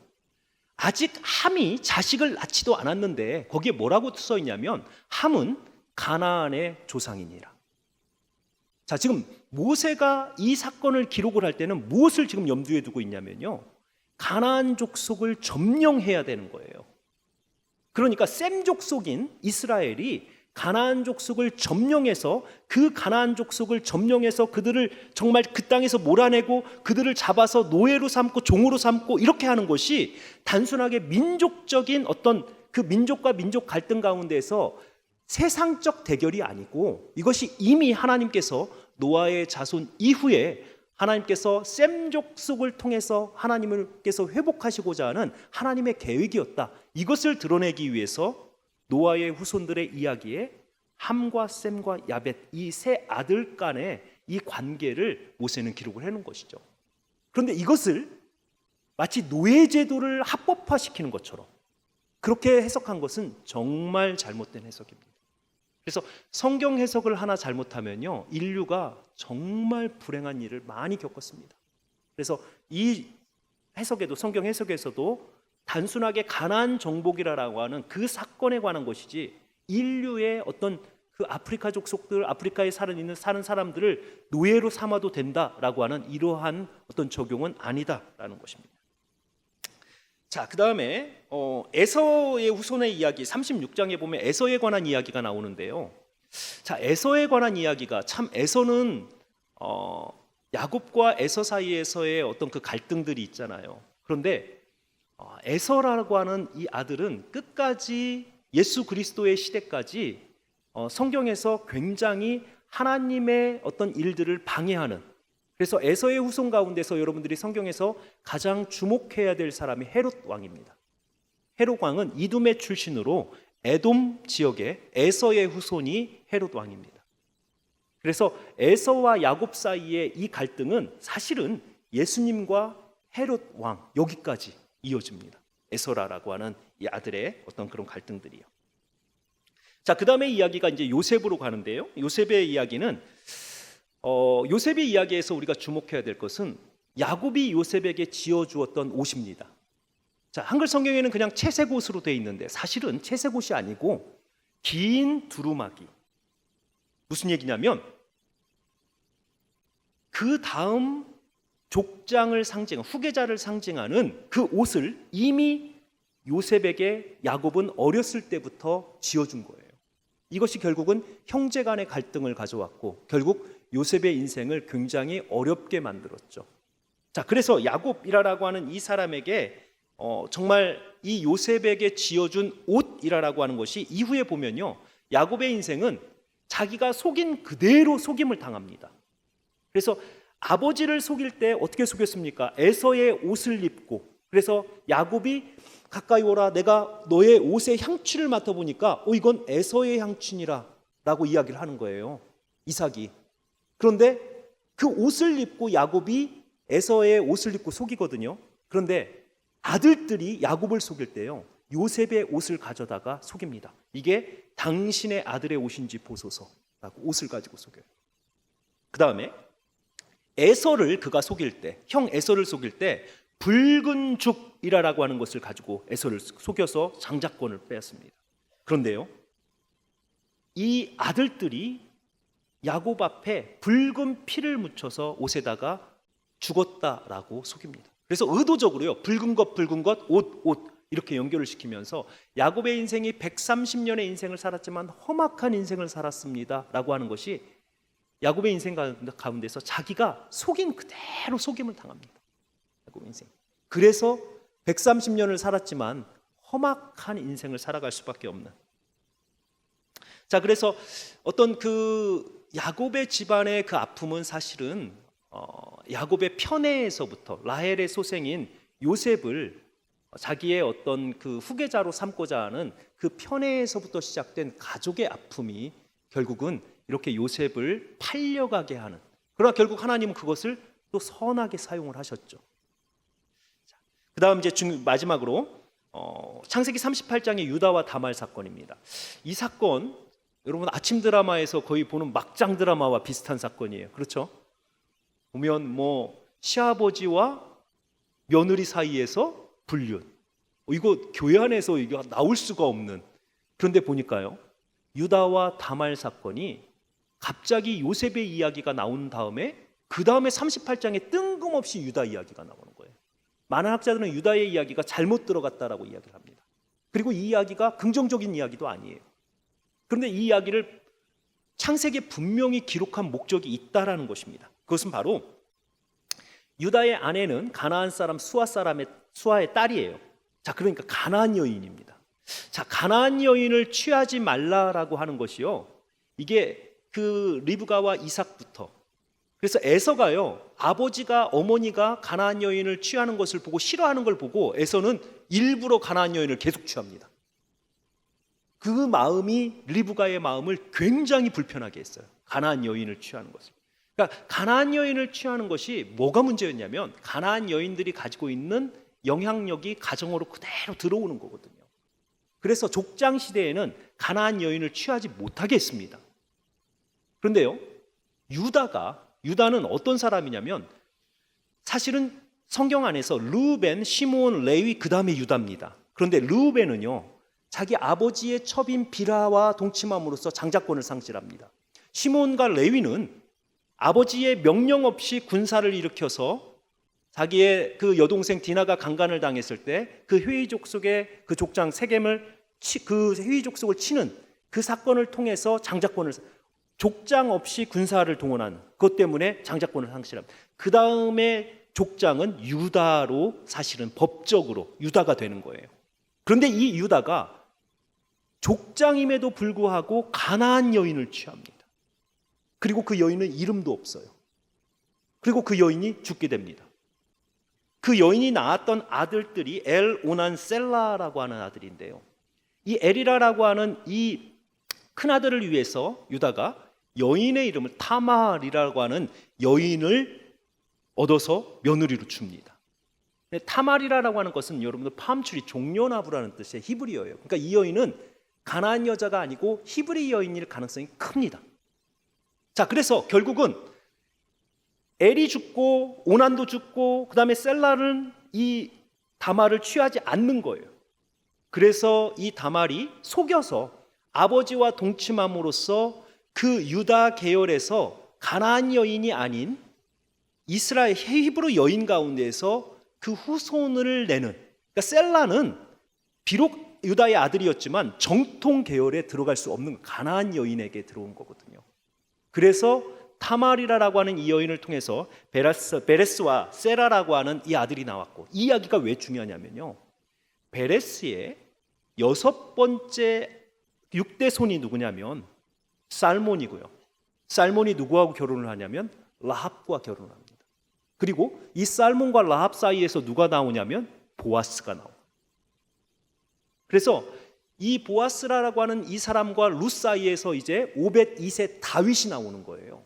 아직 함이 자식을 낳지도 않았는데 거기에 뭐라고 써 있냐면 함은 가나안의 조상이니라. 자, 지금 모세가 이 사건을 기록을 할 때는 무엇을 지금 염두에 두고 있냐면요, 가나안 족속을 점령해야 되는 거예요. 그러니까 셈 족속인 이스라엘이 가나안 족속을 점령해서, 그 가나안 족속을 점령해서 그들을 정말 그 땅에서 몰아내고 그들을 잡아서 노예로 삼고 종으로 삼고 이렇게 하는 것이 단순하게 민족적인 어떤 그 민족과 민족 갈등 가운데서 세상적 대결이 아니고, 이것이 이미 하나님께서 노아의 자손 이후에 하나님께서 셈 족속을 통해서 하나님께서 회복하시고자 하는 하나님의 계획이었다. 이것을 드러내기 위해서 노아의 후손들의 이야기에 함과 셈과 야벳 이 세 아들 간의 이 관계를 모세는 기록을 해놓은 것이죠. 그런데 이것을 마치 노예 제도를 합법화시키는 것처럼 그렇게 해석한 것은 정말 잘못된 해석입니다. 그래서 성경 해석을 하나 잘못하면요, 인류가 정말 불행한 일을 많이 겪었습니다. 그래서 이 해석에도, 성경 해석에서도 단순하게 가나안 정복이라고 하는 그 사건에 관한 것이지, 인류의 어떤 그 아프리카 족속들, 아프리카에 사는 사람들을 노예로 삼아도 된다라고 하는 이러한 어떤 적용은 아니다라는 것입니다. 자, 그 다음에 에서의 후손의 이야기 36장에 보면 에서에 관한 이야기가 나오는데요. 자, 에서에 관한 이야기가 참, 에서는 야곱과 에서 사이에서의 어떤 그 갈등들이 있잖아요. 그런데 에서라고 하는 이 아들은 끝까지 예수 그리스도의 시대까지 성경에서 굉장히 하나님의 어떤 일들을 방해하는, 그래서 에서의 후손 가운데서 여러분들이 성경에서 가장 주목해야 될 사람이 헤롯 왕입니다. 헤롯 왕은 이둠의 출신으로 에돔 지역의 에서의 후손이 헤롯 왕입니다. 그래서 에서와 야곱 사이의 이 갈등은 사실은 예수님과 헤롯 왕 여기까지 이어집니다. 에서라라고 하는 이 아들의 어떤 그런 갈등들이요. 자, 그 다음에 이야기가 이제 요셉으로 가는데요. 요셉의 이야기는 요셉의 이야기에서 우리가 주목해야 될 것은 야곱이 요셉에게 지어주었던 옷입니다. 자, 한글 성경에는 그냥 채색 옷으로 되어 있는데 사실은 채색 옷이 아니고 긴 두루마기. 무슨 얘기냐면 그 다음 족장을 후계자를 상징하는 그 옷을 이미 요셉에게 야곱은 어렸을 때부터 지어준 거예요. 이것이 결국은 형제 간의 갈등을 가져왔고 결국 요셉의 인생을 굉장히 어렵게 만들었죠. 자, 그래서 야곱이라고 하는 이 사람에게 정말 이 요셉에게 지어준 옷이라고 하는 것이 이후에 보면요, 야곱의 인생은 자기가 속인 그대로 속임을 당합니다. 그래서 아버지를 속일 때 어떻게 속였습니까? 에서의 옷을 입고, 그래서 야곱이 가까이 오라, 내가 너의 옷의 향취를 맡아보니까 이건 에서의 향취니라 라고 이야기를 하는 거예요, 이삭이. 그런데 그 옷을 입고 야곱이 에서의 옷을 입고 속이거든요. 그런데 아들들이 야곱을 속일 때요, 요셉의 옷을 가져다가 속입니다. 이게 당신의 아들의 옷인지 보소서라고 옷을 가지고 속여요. 그 다음에 에서를 그가 속일 때, 형 에서를 속일 때 붉은 죽이라고 하는 것을 가지고 에서를 속여서 장자권을 빼앗습니다. 그런데요, 이 아들들이 야곱 앞에 붉은 피를 묻혀서 옷에다가 죽었다라고 속입니다. 그래서 의도적으로요, 붉은 것, 옷 이렇게 연결을 시키면서 야곱의 인생이 130년의 인생을 살았지만 험악한 인생을 살았습니다 라고 하는 것이 야곱의 인생 가운데서 자기가 속인 그대로 속임을 당합니다. 야곱의 인생. 그래서 130년을 살았지만 험악한 인생을 살아갈 수밖에 없는. 자, 그래서 어떤 그 야곱의 집안의 그 아픔은 사실은 야곱의 편애에서부터, 라헬의 소생인 요셉을 자기의 어떤 그 후계자로 삼고자 하는 그 편애에서부터 시작된 가족의 아픔이 결국은 이렇게 요셉을 팔려가게 하는, 그러나 결국 하나님은 그것을 또 선하게 사용을 하셨죠. 그 다음 이제 마지막으로 창세기 38장의 유다와 다말 사건입니다. 이 사건 여러분 아침 드라마에서 거의 보는 막장 드라마와 비슷한 사건이에요. 그렇죠? 보면 뭐 시아버지와 며느리 사이에서 불륜, 이거 교회 안에서 이거 나올 수가 없는. 그런데 보니까요, 유다와 다말 사건이 갑자기 요셉의 이야기가 나온 다음에 그 다음에 38장에 뜬금없이 유다 이야기가 나오는 거예요. 많은 학자들은 유다의 이야기가 잘못 들어갔다라고 이야기를 합니다. 그리고 이 이야기가 긍정적인 이야기도 아니에요. 그런데 이 이야기를 창세기에 분명히 기록한 목적이 있다라는 것입니다. 그것은 바로 유다의 아내는 가나안 사람 수아의 딸이에요. 자, 그러니까 가나안 여인입니다. 자, 가나안 여인을 취하지 말라라고 하는 것이요, 이게 그 리브가와 이삭부터, 그래서 에서가요, 아버지가 어머니가 가나안 여인을 취하는 것을 보고 싫어하는 걸 보고 에서는 일부러 가나안 여인을 계속 취합니다. 그 마음이 리브가의 마음을 굉장히 불편하게 했어요. 가나안 여인을 취하는 것을. 그러니까 가나안 여인을 취하는 것이 뭐가 문제였냐면, 가나안 여인들이 가지고 있는 영향력이 가정으로 그대로 들어오는 거거든요. 그래서 족장 시대에는 가나안 여인을 취하지 못하게 했습니다. 그런데요, 유다는 어떤 사람이냐면, 사실은 성경 안에서 르우벤, 시므온, 레위, 그 다음에 유다입니다. 그런데 르우벤은요, 자기 아버지의 첩인 비라와 동침함으로써 장자권을 상실합니다. 시므온과 레위는 아버지의 명령 없이 군사를 일으켜서 자기의 그 여동생 디나가 강간을 당했을 때 그 회의족 속의 그 족장 세겜을 그 회의족 속을 치는 그 사건을 통해서 장자권을, 족장 없이 군사를 동원하는 그것 때문에 장자권을 상실합니다. 그 다음에 족장은 유다로, 사실은 법적으로 유다가 되는 거예요. 그런데 이 유다가 족장임에도 불구하고 가나안 여인을 취합니다. 그리고 그 여인은 이름도 없어요. 그리고 그 여인이 죽게 됩니다. 그 여인이 낳았던 아들들이 엘, 오난, 셀라라고 하는 아들인데요, 이 엘이라라고 하는 이 큰아들을 위해서 유다가 여인의 이름을 타말이라고 하는 여인을 얻어서 며느리로 줍니다. 타말이라고 하는 것은 여러분들 팜추리, 종려나무라는 뜻의 히브리어예요. 그러니까 이 여인은 가나안 여자가 아니고 히브리 여인일 가능성이 큽니다. 자, 그래서 결국은 엘이 죽고 오난도 죽고 그 다음에 셀라는 이 다말을 취하지 않는 거예요. 그래서 이 다말이 속여서 아버지와 동침함으로써 그 유다 계열에서 가나안 여인이 아닌 이스라엘 히브리 여인 가운데에서 그 후손을 내는, 그러니까 셀라는 비록 유다의 아들이었지만 정통 계열에 들어갈 수 없는 가나안 여인에게 들어온 거거든요. 그래서 타마리라라고 하는 이 여인을 통해서 베레스와 세라라고 하는 이 아들이 나왔고, 이 이야기가 왜 중요하냐면요, 베레스의 6번째 6대 손이 누구냐면 살몬이고요. 살몬이 누구하고 결혼을 하냐면 라합과 결혼을 합니다. 그리고 이 살몬과 라합 사이에서 누가 나오냐면 보아스가 나옵니다. 그래서 이 보아스라고 하는 이 사람과 룻 사이에서 이제 오벳 2세 다윗이 나오는 거예요.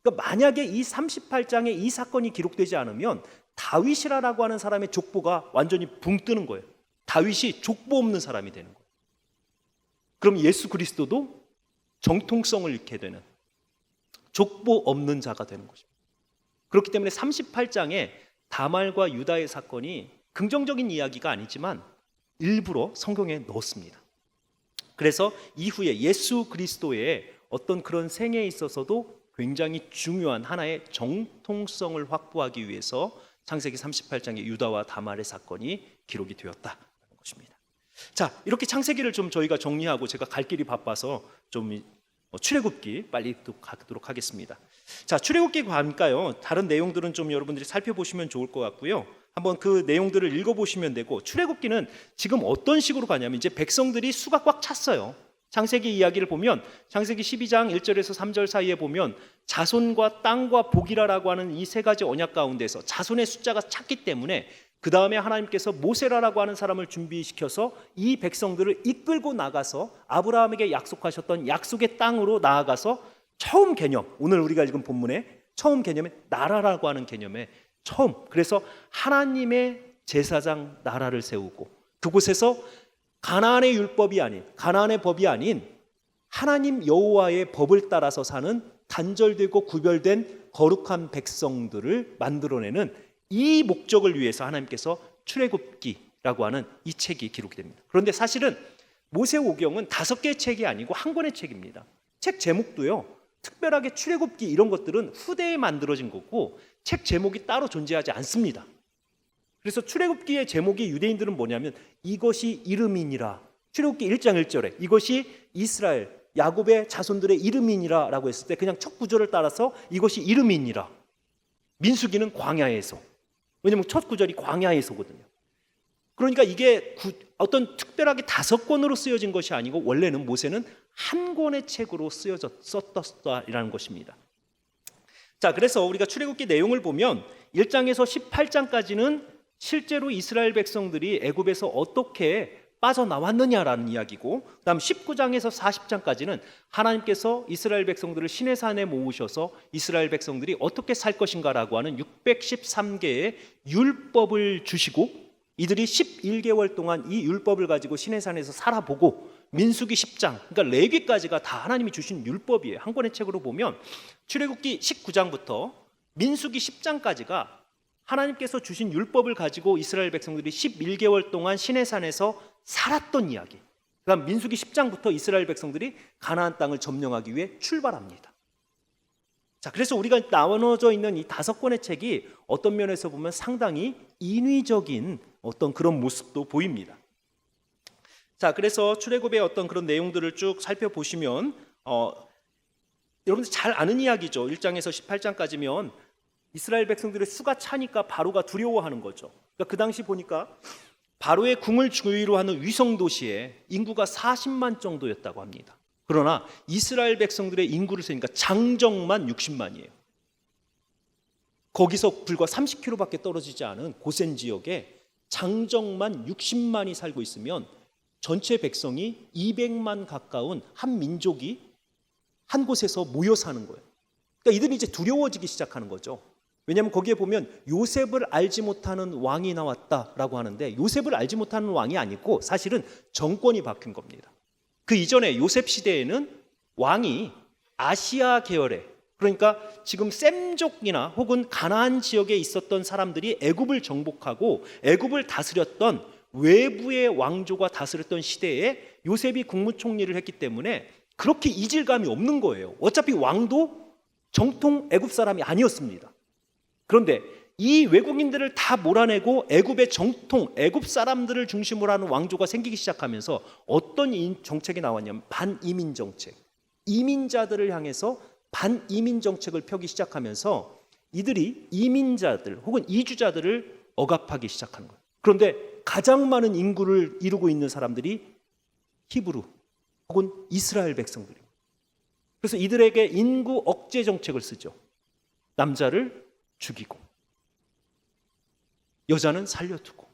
그러니까 만약에 이 38장에 이 사건이 기록되지 않으면 다윗이라고 하는 사람의 족보가 완전히 붕 뜨는 거예요. 다윗이 족보 없는 사람이 되는 거예요. 그럼 예수 그리스도도 정통성을 잃게 되는 족보 없는 자가 되는 것입니다. 그렇기 때문에 38장에 다말과 유다의 사건이 긍정적인 이야기가 아니지만 일부러 성경에 넣었습니다. 그래서 이후에 예수 그리스도의 어떤 그런 생애에 있어서도 굉장히 중요한 하나의 정통성을 확보하기 위해서 창세기 38장의 유다와 다말의 사건이 기록이 되었다는 것입니다. 자, 이렇게 창세기를 좀 저희가 정리하고, 제가 갈 길이 바빠서 좀 출애굽기 빨리 또 가도록 하겠습니다. 자, 출애굽기 가니까요, 다른 내용들은 좀 여러분들이 살펴보시면 좋을 것 같고요. 한번 그 내용들을 읽어보시면 되고, 출애굽기는 지금 어떤 식으로 가냐면, 이제 백성들이 수가 꽉 찼어요. 창세기 이야기를 보면 창세기 12장 1절에서 3절 사이에 보면 자손과 땅과 복이라라고 하는 이 세 가지 언약 가운데서 자손의 숫자가 찼기 때문에 그 다음에 하나님께서 모세라라고 하는 사람을 준비시켜서 이 백성들을 이끌고 나가서 아브라함에게 약속하셨던 약속의 땅으로 나아가서 처음 개념, 오늘 우리가 읽은 본문의 처음 개념의 나라라고 하는 개념의 처음, 그래서 하나님의 제사장 나라를 세우고 그곳에서 가나안의 율법이 아닌, 가나안의 법이 아닌 하나님 여호와의 법을 따라서 사는 단절되고 구별된 거룩한 백성들을 만들어내는 이 목적을 위해서 하나님께서 출애굽기라고 하는 이 책이 기록이 됩니다. 그런데 사실은 모세오경은 5개의 책이 아니고 한 권의 책입니다. 책 제목도요, 특별하게 출애굽기 이런 것들은 후대에 만들어진 거고 책 제목이 따로 존재하지 않습니다. 그래서 출애굽기의 제목이 유대인들은 뭐냐면 이것이 이름이니라. 출애굽기 1장 1절에 이것이 이스라엘 야곱의 자손들의 이름이니라 라고 했을 때 그냥 첫 구절을 따라서 이것이 이름이니라. 민수기는 광야에서, 왜냐하면 첫 구절이 광야에서거든요. 그러니까 이게 어떤 특별하게 5권으로 쓰여진 것이 아니고 원래는 모세는 한 권의 책으로 썼다라는 것입니다. 자, 그래서 우리가 출애굽기 내용을 보면 1장에서 18장까지는 실제로 이스라엘 백성들이 애굽에서 어떻게 빠져나왔느냐라는 이야기고, 그다음 19장에서 40장까지는 하나님께서 이스라엘 백성들을 시내산에 모으셔서 이스라엘 백성들이 어떻게 살 것인가라고 하는 613개의 율법을 주시고 이들이 11개월 동안 이 율법을 가지고 시내산에서 살아보고, 민수기 10장, 그러니까 레위기까지가 다 하나님이 주신 율법이에요. 한 권의 책으로 보면 출애굽기 19장부터 민수기 10장까지가 하나님께서 주신 율법을 가지고 이스라엘 백성들이 11개월 동안 시내산에서 살았던 이야기. 그다음 민수기 10장부터 이스라엘 백성들이 가나안 땅을 점령하기 위해 출발합니다. 자, 그래서 우리가 나눠져 있는 이 5권의 책이 어떤 면에서 보면 상당히 인위적인 어떤 그런 모습도 보입니다. 자, 그래서 출애굽의 어떤 그런 내용들을 쭉 살펴보시면 여러분들 잘 아는 이야기죠. 1장에서 18장까지면 이스라엘 백성들의 수가 차니까 바로가 두려워하는 거죠. 그러니까 그 당시 보니까 바로의 궁을 주위로 하는 위성 도시에 인구가 40만 정도였다고 합니다. 그러나 이스라엘 백성들의 인구를 세니까 장정만 60만이에요. 거기서 불과 30km밖에 떨어지지 않은 고센 지역에 장정만 60만이 살고 있으면 전체 백성이 200만 가까운 한 민족이 한 곳에서 모여 사는 거예요. 그러니까 이들이 이제 두려워지기 시작하는 거죠. 왜냐하면 거기에 보면 요셉을 알지 못하는 왕이 나왔다라고 하는데, 요셉을 알지 못하는 왕이 아니고 사실은 정권이 바뀐 겁니다. 그 이전에 요셉 시대에는 왕이 아시아 계열의, 그러니까 지금 셈족이나 혹은 가나안 지역에 있었던 사람들이 애굽을 정복하고 애굽을 다스렸던 외부의 왕조가 다스렸던 시대에 요셉이 국무총리를 했기 때문에 그렇게 이질감이 없는 거예요. 어차피 왕도 정통 애굽 사람이 아니었습니다. 그런데 이 외국인들을 다 몰아내고 애굽의 정통 애굽 사람들을 중심으로 하는 왕조가 생기기 시작하면서 어떤 정책이 나왔냐면 반이민 정책, 이민자들을 향해서 반이민 정책을 펴기 시작하면서 이들이 이민자들 혹은 이주자들을 억압하기 시작하는 거예요. 그런데 가장 많은 인구를 이루고 있는 사람들이 히브리 혹은 이스라엘 백성들입니다. 그래서 이들에게 인구 억제 정책을 쓰죠. 남자를 죽이고 여자는 살려두고.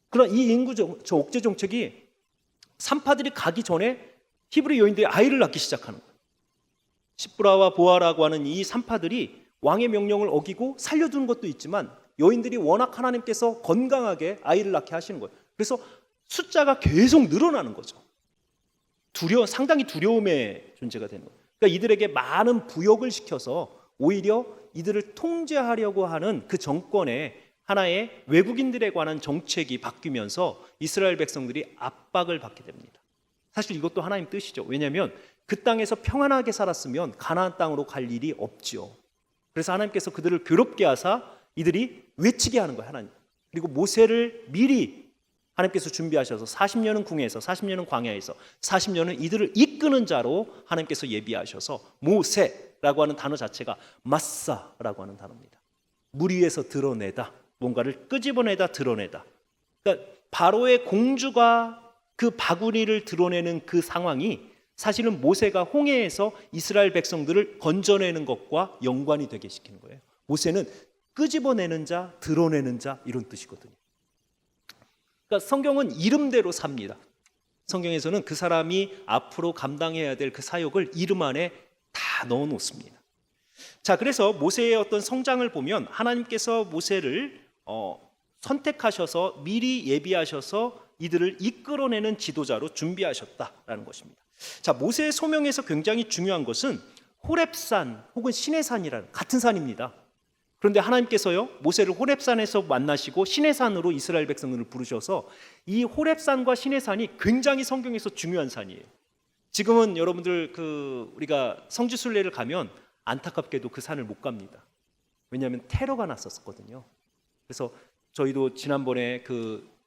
그러나 이 인구 억제 정책이 산파들이 가기 전에 히브리 여인들이 아이를 낳기 시작하는 거예요. 십브라와 보아라고 하는 이 산파들이 왕의 명령을 어기고 살려두는 것도 있지만 여인들이 워낙 하나님께서 건강하게 아이를 낳게 하시는 거예요. 그래서 숫자가 계속 늘어나는 거죠. 상당히 두려움의 존재가 되는 거예요. 그러니까 이들에게 많은 부역을 시켜서 오히려 이들을 통제하려고 하는 그 정권의 하나의 외국인들에 관한 정책이 바뀌면서 이스라엘 백성들이 압박을 받게 됩니다. 사실 이것도 하나님 뜻이죠. 왜냐하면 그 땅에서 평안하게 살았으면 가나안 땅으로 갈 일이 없지요. 그래서 하나님께서 그들을 괴롭게 하사 이들이 외치게 하는 거예요, 하나님. 그리고 모세를 미리 하나님께서 준비하셔서 40년은 궁에서 40년은 광야에서 40년은 이들을 이끄는 자로 하나님께서 예비하셔서 모세라고 하는 단어 자체가 마사라고 하는 단어입니다. 물 위에서 드러내다, 뭔가를 끄집어내다 드러내다. 그러니까 바로의 공주가 그 바구니를 드러내는 그 상황이 사실은 모세가 홍해에서 이스라엘 백성들을 건져내는 것과 연관이 되게 시키는 거예요. 모세는 끄집어내는 자, 드러내는 자 이런 뜻이거든요. 그러니까 성경은 이름대로 삽니다. 성경에서는 그 사람이 앞으로 감당해야 될 그 사역을 이름 안에 다 넣어 놓습니다. 자, 그래서 모세의 어떤 성장을 보면 하나님께서 모세를 선택하셔서 미리 예비하셔서 이들을 이끌어내는 지도자로 준비하셨다라는 것입니다. 자, 모세의 소명에서 굉장히 중요한 것은 호렙산 혹은 시내산이라는 같은 산입니다. 그런데 하나님께서요, 모세를 호렙산에서 만나시고 시내산으로 이스라엘 백성들을 부르셔서 이 호렙산과 시내산이 굉장히 성경에서 중요한 산이에요. 지금은 여러분들 우리가 성지순례를 가면 안타깝게도 그 산을 못 갑니다. 왜냐하면 테러가 났었거든요. 그래서 저희도 지난번에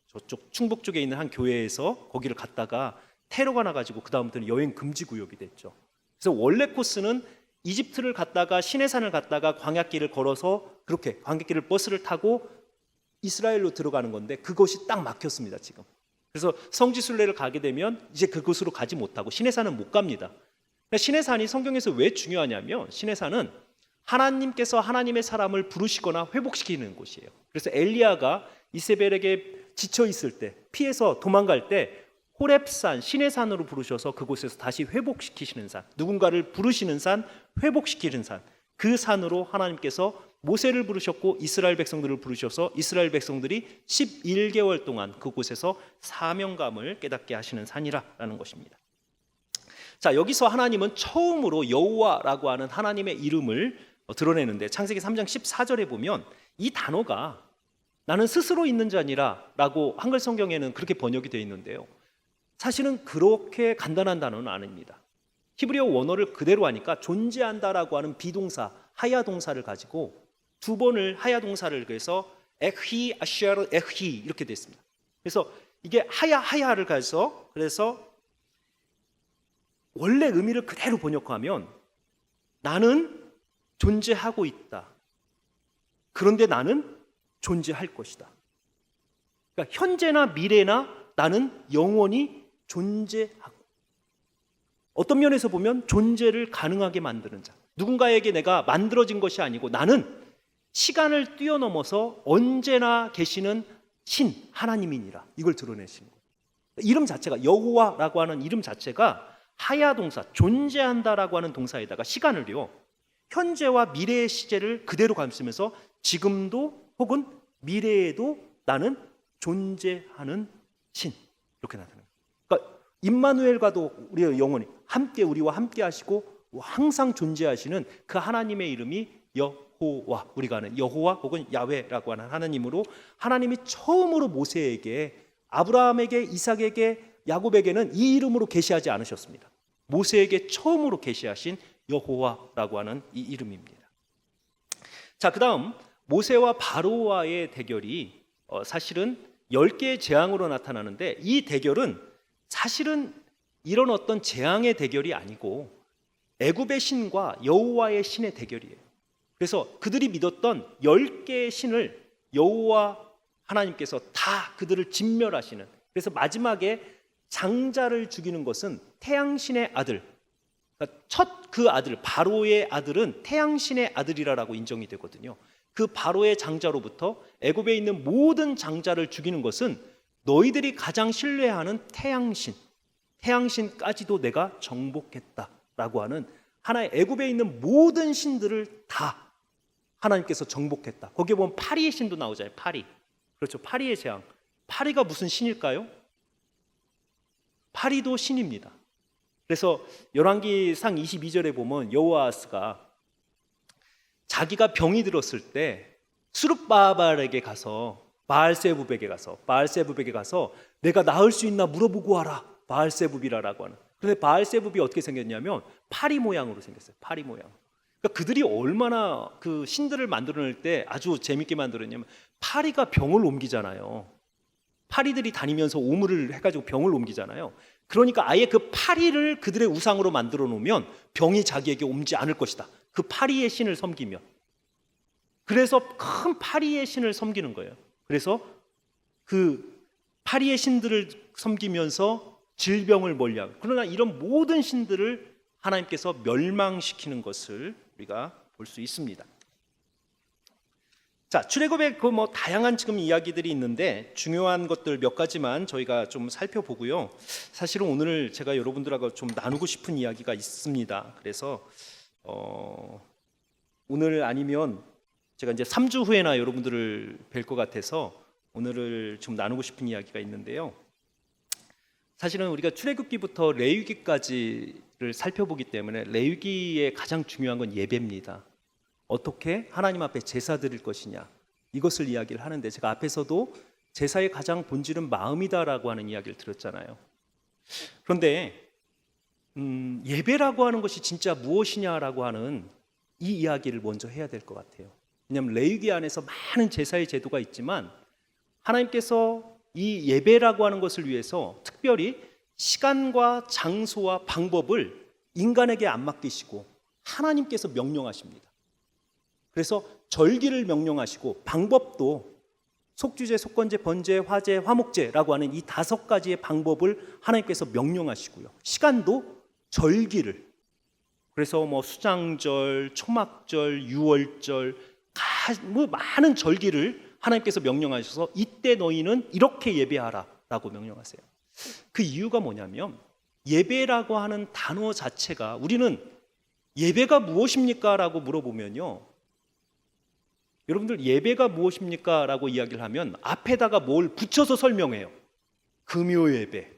저쪽 충북 쪽에 있는 한 교회에서 거기를 갔다가 테러가 나가지고 그 다음부터는 여행 금지 구역이 됐죠. 그래서 원래 코스는 이집트를 갔다가 시내산을 갔다가 광야길을 걸어서 그렇게 광야길을 버스를 타고 이스라엘로 들어가는 건데 그것이 딱 막혔습니다 지금. 그래서 성지순례를 가게 되면 이제 그곳으로 가지 못하고 시내산은 못 갑니다. 시내산이 성경에서 왜 중요하냐면 시내산은 하나님께서 하나님의 사람을 부르시거나 회복시키는 곳이에요. 그래서 엘리야가 이세벨에게 지쳐 있을 때 피해서 도망갈 때 호렙산, 시내산으로 부르셔서 그곳에서 다시 회복시키시는 산, 누군가를 부르시는 산, 회복시키는 산, 그 산으로 하나님께서 모세를 부르셨고 이스라엘 백성들을 부르셔서 이스라엘 백성들이 11개월 동안 그곳에서 사명감을 깨닫게 하시는 산이라는 것입니다. 자, 여기서 하나님은 처음으로 여호와라고 하는 하나님의 이름을 드러내는데 창세기 3장 14절에 보면 이 단어가 나는 스스로 있는 자니라 라고 한글 성경에는 그렇게 번역이 되어 있는데요, 사실은 그렇게 간단한 단어는 아닙니다. 히브리어 원어를 그대로 하니까 존재한다라고 하는 비동사 하야 동사를 가지고 두 번을 하야 동사를 그래서 에히 아시아르 에히 이렇게 됐습니다. 그래서 이게 하야를 가서 그래서 원래 의미를 그대로 번역하면 나는 존재하고 있다. 그런데 나는 존재할 것이다. 그러니까 현재나 미래나 나는 영원히 존재하고, 어떤 면에서 보면 존재를 가능하게 만드는 자, 누군가에게 내가 만들어진 것이 아니고 나는 시간을 뛰어넘어서 언제나 계시는 신 하나님이니라, 이걸 드러내시는 거예요. 이름 자체가 여호와라고 하는 이름 자체가 하야 동사 존재한다라고 하는 동사에다가 시간을요 현재와 미래의 시제를 그대로 감추면서 지금도 혹은 미래에도 나는 존재하는 신, 이렇게 나타나요. 그러니까 임마누엘과도 우리가 영원히 함께 우리와 함께 하시고 항상 존재하시는 그 하나님의 이름이 여호와, 우리가 아는 여호와 혹은 야훼라고 하는 하나님으로, 하나님이 처음으로 모세에게, 아브라함에게, 이삭에게, 야곱에게는 이 이름으로 계시하지 않으셨습니다. 모세에게 처음으로 계시하신 여호와라고 하는 이 이름입니다. 자, 그 다음 모세와 바로와의 대결이 사실은 10개의 재앙으로 나타나는데, 이 대결은 사실은 이런 어떤 재앙의 대결이 아니고 애굽의 신과 여호와의 신의 대결이에요. 그래서 그들이 믿었던 10개의 신을 여호와 하나님께서 다 그들을 진멸하시는, 그래서 마지막에 장자를 죽이는 것은 태양신의 아들, 그러니까 첫 그 아들 바로의 아들은 태양신의 아들이라고 인정이 되거든요. 그 바로의 장자로부터 애굽에 있는 모든 장자를 죽이는 것은 너희들이 가장 신뢰하는 태양신까지도 내가 정복했다라고 하는 하나의, 애굽에 있는 모든 신들을 다 하나님께서 정복했다. 거기에 보면 파리의 신도 나오잖아요. 파리, 그렇죠. 파리의 재앙. 파리가 무슨 신일까요? 파리도 신입니다. 그래서 열왕기상 22절에 보면 여호아스가 자기가 병이 들었을 때 수룹바발에게 가서 바알세붑에게 가서 내가 나을 수 있나 물어보고 와라, 바알세붑이라고 하는. 그런데 바알세붑이 어떻게 생겼냐면 파리 모양으로 생겼어요. 파리 모양. 그러니까 그들이 얼마나 그 신들을 만들어낼 때 아주 재밌게 만들었냐면, 파리가 병을 옮기잖아요. 파리들이 다니면서 오물을 해가지고 병을 옮기잖아요. 그러니까 아예 그 파리를 그들의 우상으로 만들어 놓으면 병이 자기에게 옮지 않을 것이다. 그 파리의 신을 섬기면. 그래서 큰 파리의 신을 섬기는 거예요. 그래서 그 파리의 신들을 섬기면서 질병을 멀리하고, 그러나 이런 모든 신들을 하나님께서 멸망시키는 것을 우리가 볼 수 있습니다. 자, 출애굽의 그 뭐 다양한 지금 이야기들이 있는데 중요한 것들 몇 가지만 저희가 좀 살펴보고요. 사실은 오늘 제가 여러분들하고 좀 나누고 싶은 이야기가 있습니다. 그래서 오늘 아니면 제가 이제 3주 후에나 여러분들을 뵐 것 같아서 오늘을 좀 나누고 싶은 이야기가 있는데요. 사실은 우리가 출애굽기부터 레위기까지를 살펴보기 때문에 레위기의 가장 중요한 건 예배입니다. 어떻게 하나님 앞에 제사 드릴 것이냐, 이것을 이야기를 하는데, 제가 앞에서도 제사의 가장 본질은 마음이다라고 하는 이야기를 드렸잖아요. 그런데 예배라고 하는 것이 진짜 무엇이냐라고 하는 이 이야기를 먼저 해야 될 것 같아요. 왜냐하면 레위기 안에서 많은 제사의 제도가 있지만 하나님께서 이 예배라고 하는 것을 위해서 특별히 시간과 장소와 방법을 인간에게 안 맡기시고 하나님께서 명령하십니다. 그래서 절기를 명령하시고 방법도 속주제, 속건제, 번제, 화제, 화목제라고 하는 이 5가지의 방법을 하나님께서 명령하시고요. 시간도 절기를, 그래서 뭐 수장절, 초막절, 유월절, 뭐 많은 절기를 하나님께서 명령하셔서 이때 너희는 이렇게 예배하라라고 명령하세요. 그 이유가 뭐냐면 예배라고 하는 단어 자체가, 우리는 예배가 무엇입니까? 라고 물어보면요, 여러분들 예배가 무엇입니까? 라고 이야기를 하면 앞에다가 뭘 붙여서 설명해요. 금요 예배,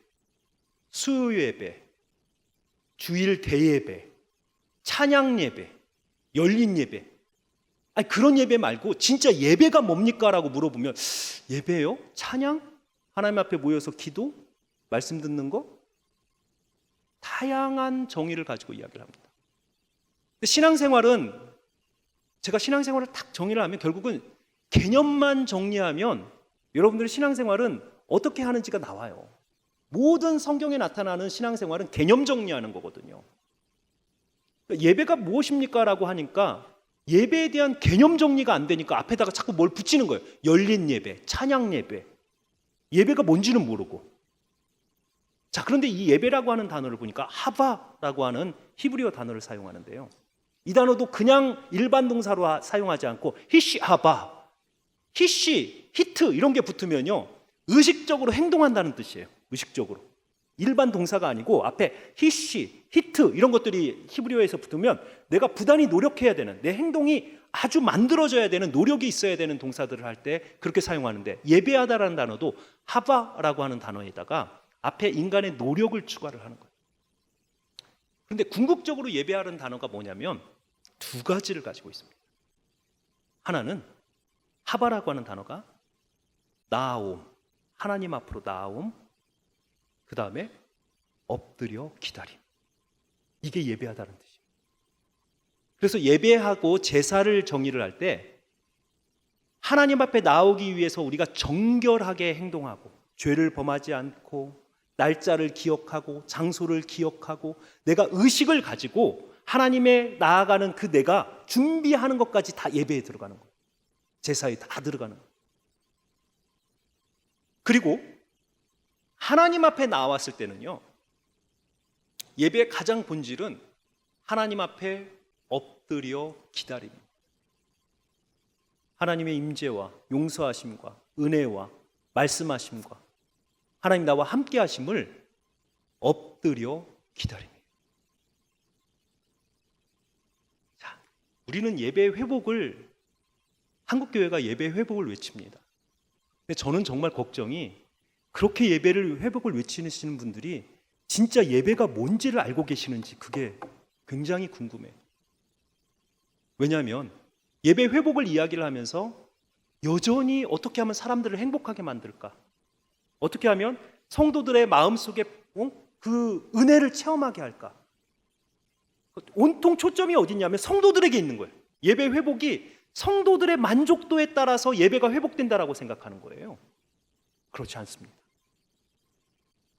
수요 예배, 주일 대예배, 찬양 예배, 열린 예배. 아니, 그런 예배 말고 진짜 예배가 뭡니까? 라고 물어보면 예배요? 찬양? 하나님 앞에 모여서 기도? 말씀 듣는 거? 다양한 정의를 가지고 이야기를 합니다. 근데 신앙생활은, 제가 신앙생활을 딱 정의를 하면 결국은 개념만 정리하면 여러분들의 신앙생활은 어떻게 하는지가 나와요. 모든 성경에 나타나는 신앙생활은 개념 정리하는 거거든요. 예배가 무엇입니까? 라고 하니까 예배에 대한 개념 정리가 안 되니까 앞에다가 자꾸 뭘 붙이는 거예요. 열린 예배, 찬양 예배. 예배가 뭔지는 모르고. 자, 그런데 이 예배라고 하는 단어를 보니까 하바라고 하는 히브리어 단어를 사용하는데요. 이 단어도 그냥 일반 동사로 사용하지 않고 히시 하바, 히시, 히트 이런 게 붙으면요, 의식적으로 행동한다는 뜻이에요. 의식적으로. 일반 동사가 아니고 앞에 히시, 히트 이런 것들이 히브리어에서 붙으면 내가 부단히 노력해야 되는, 내 행동이 아주 만들어져야 되는, 노력이 있어야 되는 동사들을 할 때 그렇게 사용하는데, 예배하다라는 단어도 하바라고 하는 단어에다가 앞에 인간의 노력을 추가를 하는 거예요. 그런데 궁극적으로 예배하는 단어가 뭐냐면 2가지를 가지고 있습니다. 하나는 하바라고 하는 단어가 나아옴, 하나님 앞으로 나아옴, 그 다음에 엎드려 기다림. 이게 예배하다는 뜻이에요. 그래서 예배하고 제사를 정의를 할 때 하나님 앞에 나오기 위해서 우리가 정결하게 행동하고 죄를 범하지 않고 날짜를 기억하고 장소를 기억하고 내가 의식을 가지고 하나님에 나아가는 그 내가 준비하는 것까지 다 예배에 들어가는 거예요. 제사에 다 들어가는 거예요. 그리고 하나님 앞에 나왔을 때는요, 예배의 가장 본질은 하나님 앞에 엎드려 기다립니다. 하나님의 임재와 용서하심과 은혜와 말씀하심과 하나님 나와 함께 하심을 엎드려 기다립니다. 자, 우리는 예배 회복을, 한국교회가 예배 회복을 외칩니다. 근데 저는 정말 걱정이, 그렇게 예배를 회복을 외치시는 분들이 진짜 예배가 뭔지를 알고 계시는지 그게 굉장히 궁금해요. 왜냐하면 예배 회복을 이야기를 하면서 여전히 어떻게 하면 사람들을 행복하게 만들까? 어떻게 하면 성도들의 마음속에 그 은혜를 체험하게 할까? 온통 초점이 어디냐면 성도들에게 있는 거예요. 예배 회복이 성도들의 만족도에 따라서 예배가 회복된다라고 생각하는 거예요. 그렇지 않습니다.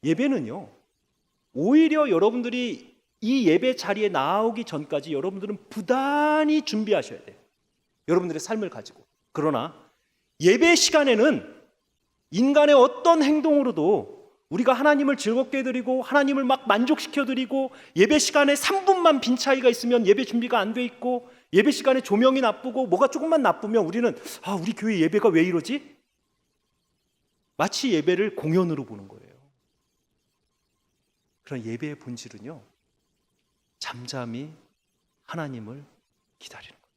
예배는요, 오히려 여러분들이 이 예배 자리에 나오기 전까지 여러분들은 부단히 준비하셔야 돼요. 여러분들의 삶을 가지고. 그러나 예배 시간에는 인간의 어떤 행동으로도 우리가 하나님을 즐겁게 드리고 하나님을 막 만족시켜 드리고, 예배 시간에 3분만 빈 차이가 있으면 예배 준비가 안 돼 있고, 예배 시간에 조명이 나쁘고 뭐가 조금만 나쁘면 우리는 우리 교회 예배가 왜 이러지? 마치 예배를 공연으로 보는 거예요. 그런 예배의 본질은요, 잠잠히 하나님을 기다리는 거예요.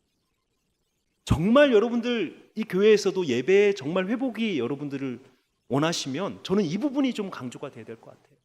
정말 여러분들 이 교회에서도 예배에 정말 회복이 여러분들을 원하시면 저는 이 부분이 좀 강조가 돼야 될 것 같아요.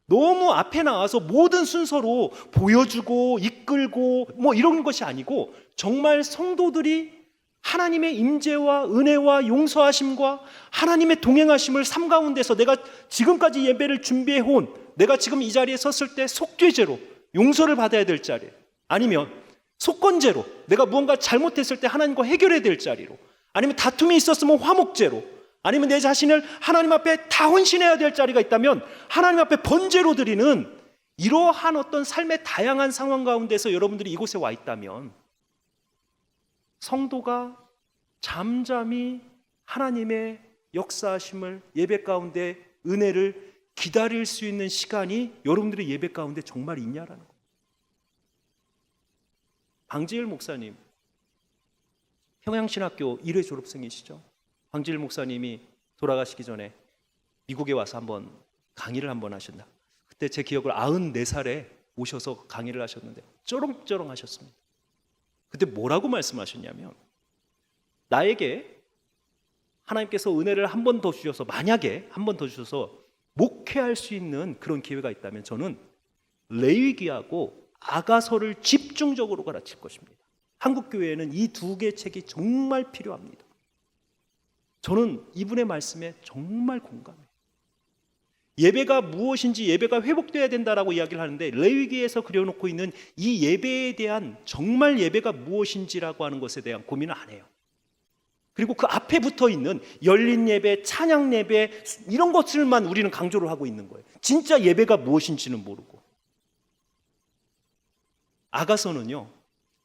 너무 앞에 나와서 모든 순서로 보여주고 이끌고 뭐 이런 것이 아니고 정말 성도들이 하나님의 임재와 은혜와 용서하심과 하나님의 동행하심을 삶 가운데서 내가 지금까지 예배를 준비해 온, 내가 지금 이 자리에 섰을 때 속죄제로 용서를 받아야 될 자리, 아니면 속건제로 내가 무언가 잘못했을 때 하나님과 해결해야 될 자리로, 아니면 다툼이 있었으면 화목제로, 아니면 내 자신을 하나님 앞에 다 헌신해야 될 자리가 있다면 하나님 앞에 번제로 드리는 이러한 어떤 삶의 다양한 상황 가운데서 여러분들이 이곳에 와 있다면 성도가 잠잠히 하나님의 역사하심을, 예배 가운데 은혜를 기다릴 수 있는 시간이 여러분들의 예배 가운데 정말 있냐라는 거예요. 방지일 목사님, 평양신학교 1회 졸업생이시죠? 방지일 목사님이 돌아가시기 전에 미국에 와서 한번 강의를 한번 하셨나? 그때 제 기억을 94살에 오셔서 강의를 하셨는데 쩌렁쩌렁 하셨습니다. 그때 뭐라고 말씀하셨냐면, 나에게 하나님께서 은혜를 한 번 더 주셔서, 만약에 한 번 더 주셔서 목회할 수 있는 그런 기회가 있다면 저는 레위기하고 아가서를 집중적으로 가르칠 것입니다. 한국 교회에는 이 두 개의 책이 정말 필요합니다. 저는 이분의 말씀에 정말 공감해요. 예배가 무엇인지, 예배가 회복돼야 된다라고 이야기를 하는데 레위기에서 그려놓고 있는 이 예배에 대한, 정말 예배가 무엇인지라고 하는 것에 대한 고민을 안 해요. 그리고 그 앞에 붙어 있는 열린 예배, 찬양 예배, 이런 것들만 우리는 강조를 하고 있는 거예요. 진짜 예배가 무엇인지는 모르고. 아가서는요,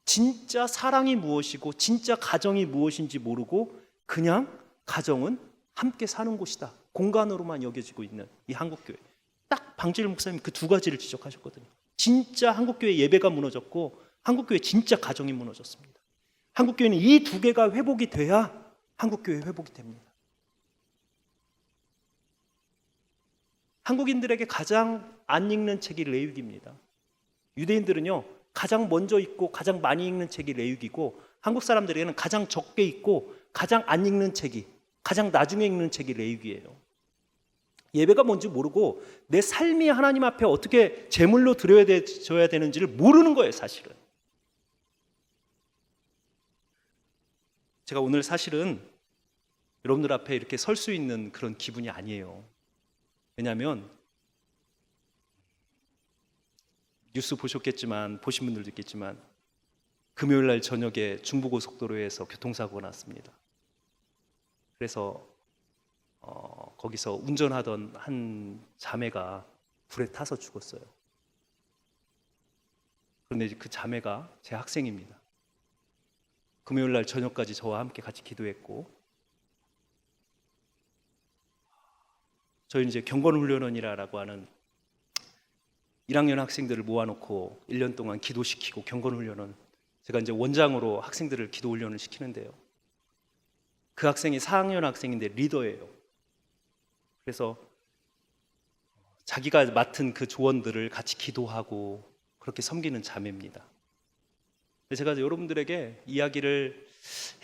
진짜 사랑이 무엇이고 진짜 가정이 무엇인지 모르고 그냥 가정은 함께 사는 곳이다, 공간으로만 여겨지고 있는 이 한국교회. 딱 방지일 목사님 그 두 가지를 지적하셨거든요. 진짜 한국교회 예배가 무너졌고 한국교회 진짜 가정이 무너졌습니다. 한국교회는 이 두 개가 회복이 돼야 한국교회 회복이 됩니다. 한국인들에게 가장 안 읽는 책이 레위기입니다. 유대인들은요, 가장 먼저 읽고 가장 많이 읽는 책이 레위기고, 한국 사람들에게는 가장 적게 읽고 가장 안 읽는 책이, 가장 나중에 읽는 책이 레위기예요. 예배가 뭔지 모르고 내 삶이 하나님 앞에 어떻게 제물로 드려야 되는지를 모르는 거예요, 사실은. 제가 오늘 사실은 여러분들 앞에 이렇게 설 수 있는 그런 기분이 아니에요. 왜냐하면 뉴스 보셨겠지만, 보신 분들도 있겠지만, 금요일 날 저녁에 중부고속도로에서 교통사고가 났습니다. 그래서 거기서 운전하던 한 자매가 불에 타서 죽었어요. 그런데 그 자매가 제 학생입니다. 금요일 날 저녁까지 저와 함께 같이 기도했고, 저희는 이제 경건훈련원이라고 하는 1학년 학생들을 모아놓고 1년 동안 기도시키고, 경건훈련원, 제가 이제 원장으로 학생들을 기도훈련을 시키는데요, 그 학생이 4학년 학생인데 리더예요. 그래서 자기가 맡은 그 조원들을 같이 기도하고 그렇게 섬기는 자매입니다. 제가 여러분들에게 이야기를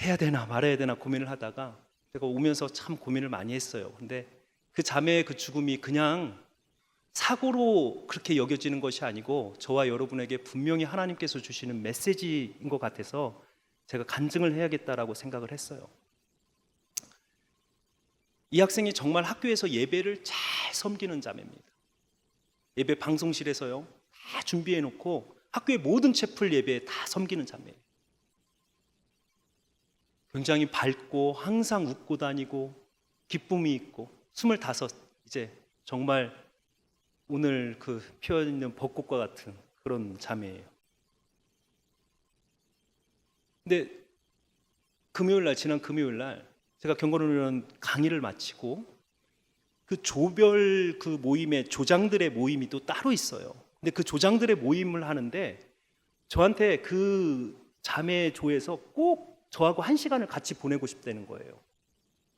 해야 되나 말아야 되나 고민을 하다가 제가 오면서 참 고민을 많이 했어요. 근데 그 자매의 그 죽음이 그냥 사고로 그렇게 여겨지는 것이 아니고 저와 여러분에게 분명히 하나님께서 주시는 메시지인 것 같아서 제가 간증을 해야겠다라고 생각을 했어요. 이 학생이 정말 학교에서 예배를 잘 섬기는 자매입니다. 예배 방송실에서요 다 준비해 놓고 학교의 모든 채플 예배에 다 섬기는 자매예요. 굉장히 밝고 항상 웃고 다니고 기쁨이 있고, 25, 이제 정말 오늘 그 피어 있는 벚꽃과 같은 그런 자매예요. 근데 지난 금요일 날 제가 경건훈련 강의를 마치고 그 조별 그 모임의 조장들의 모임이 또 따로 있어요. 근데 그 조장들의 모임을 하는데 저한테 그 자매조에서 꼭 저하고 1시간을 같이 보내고 싶다는 거예요.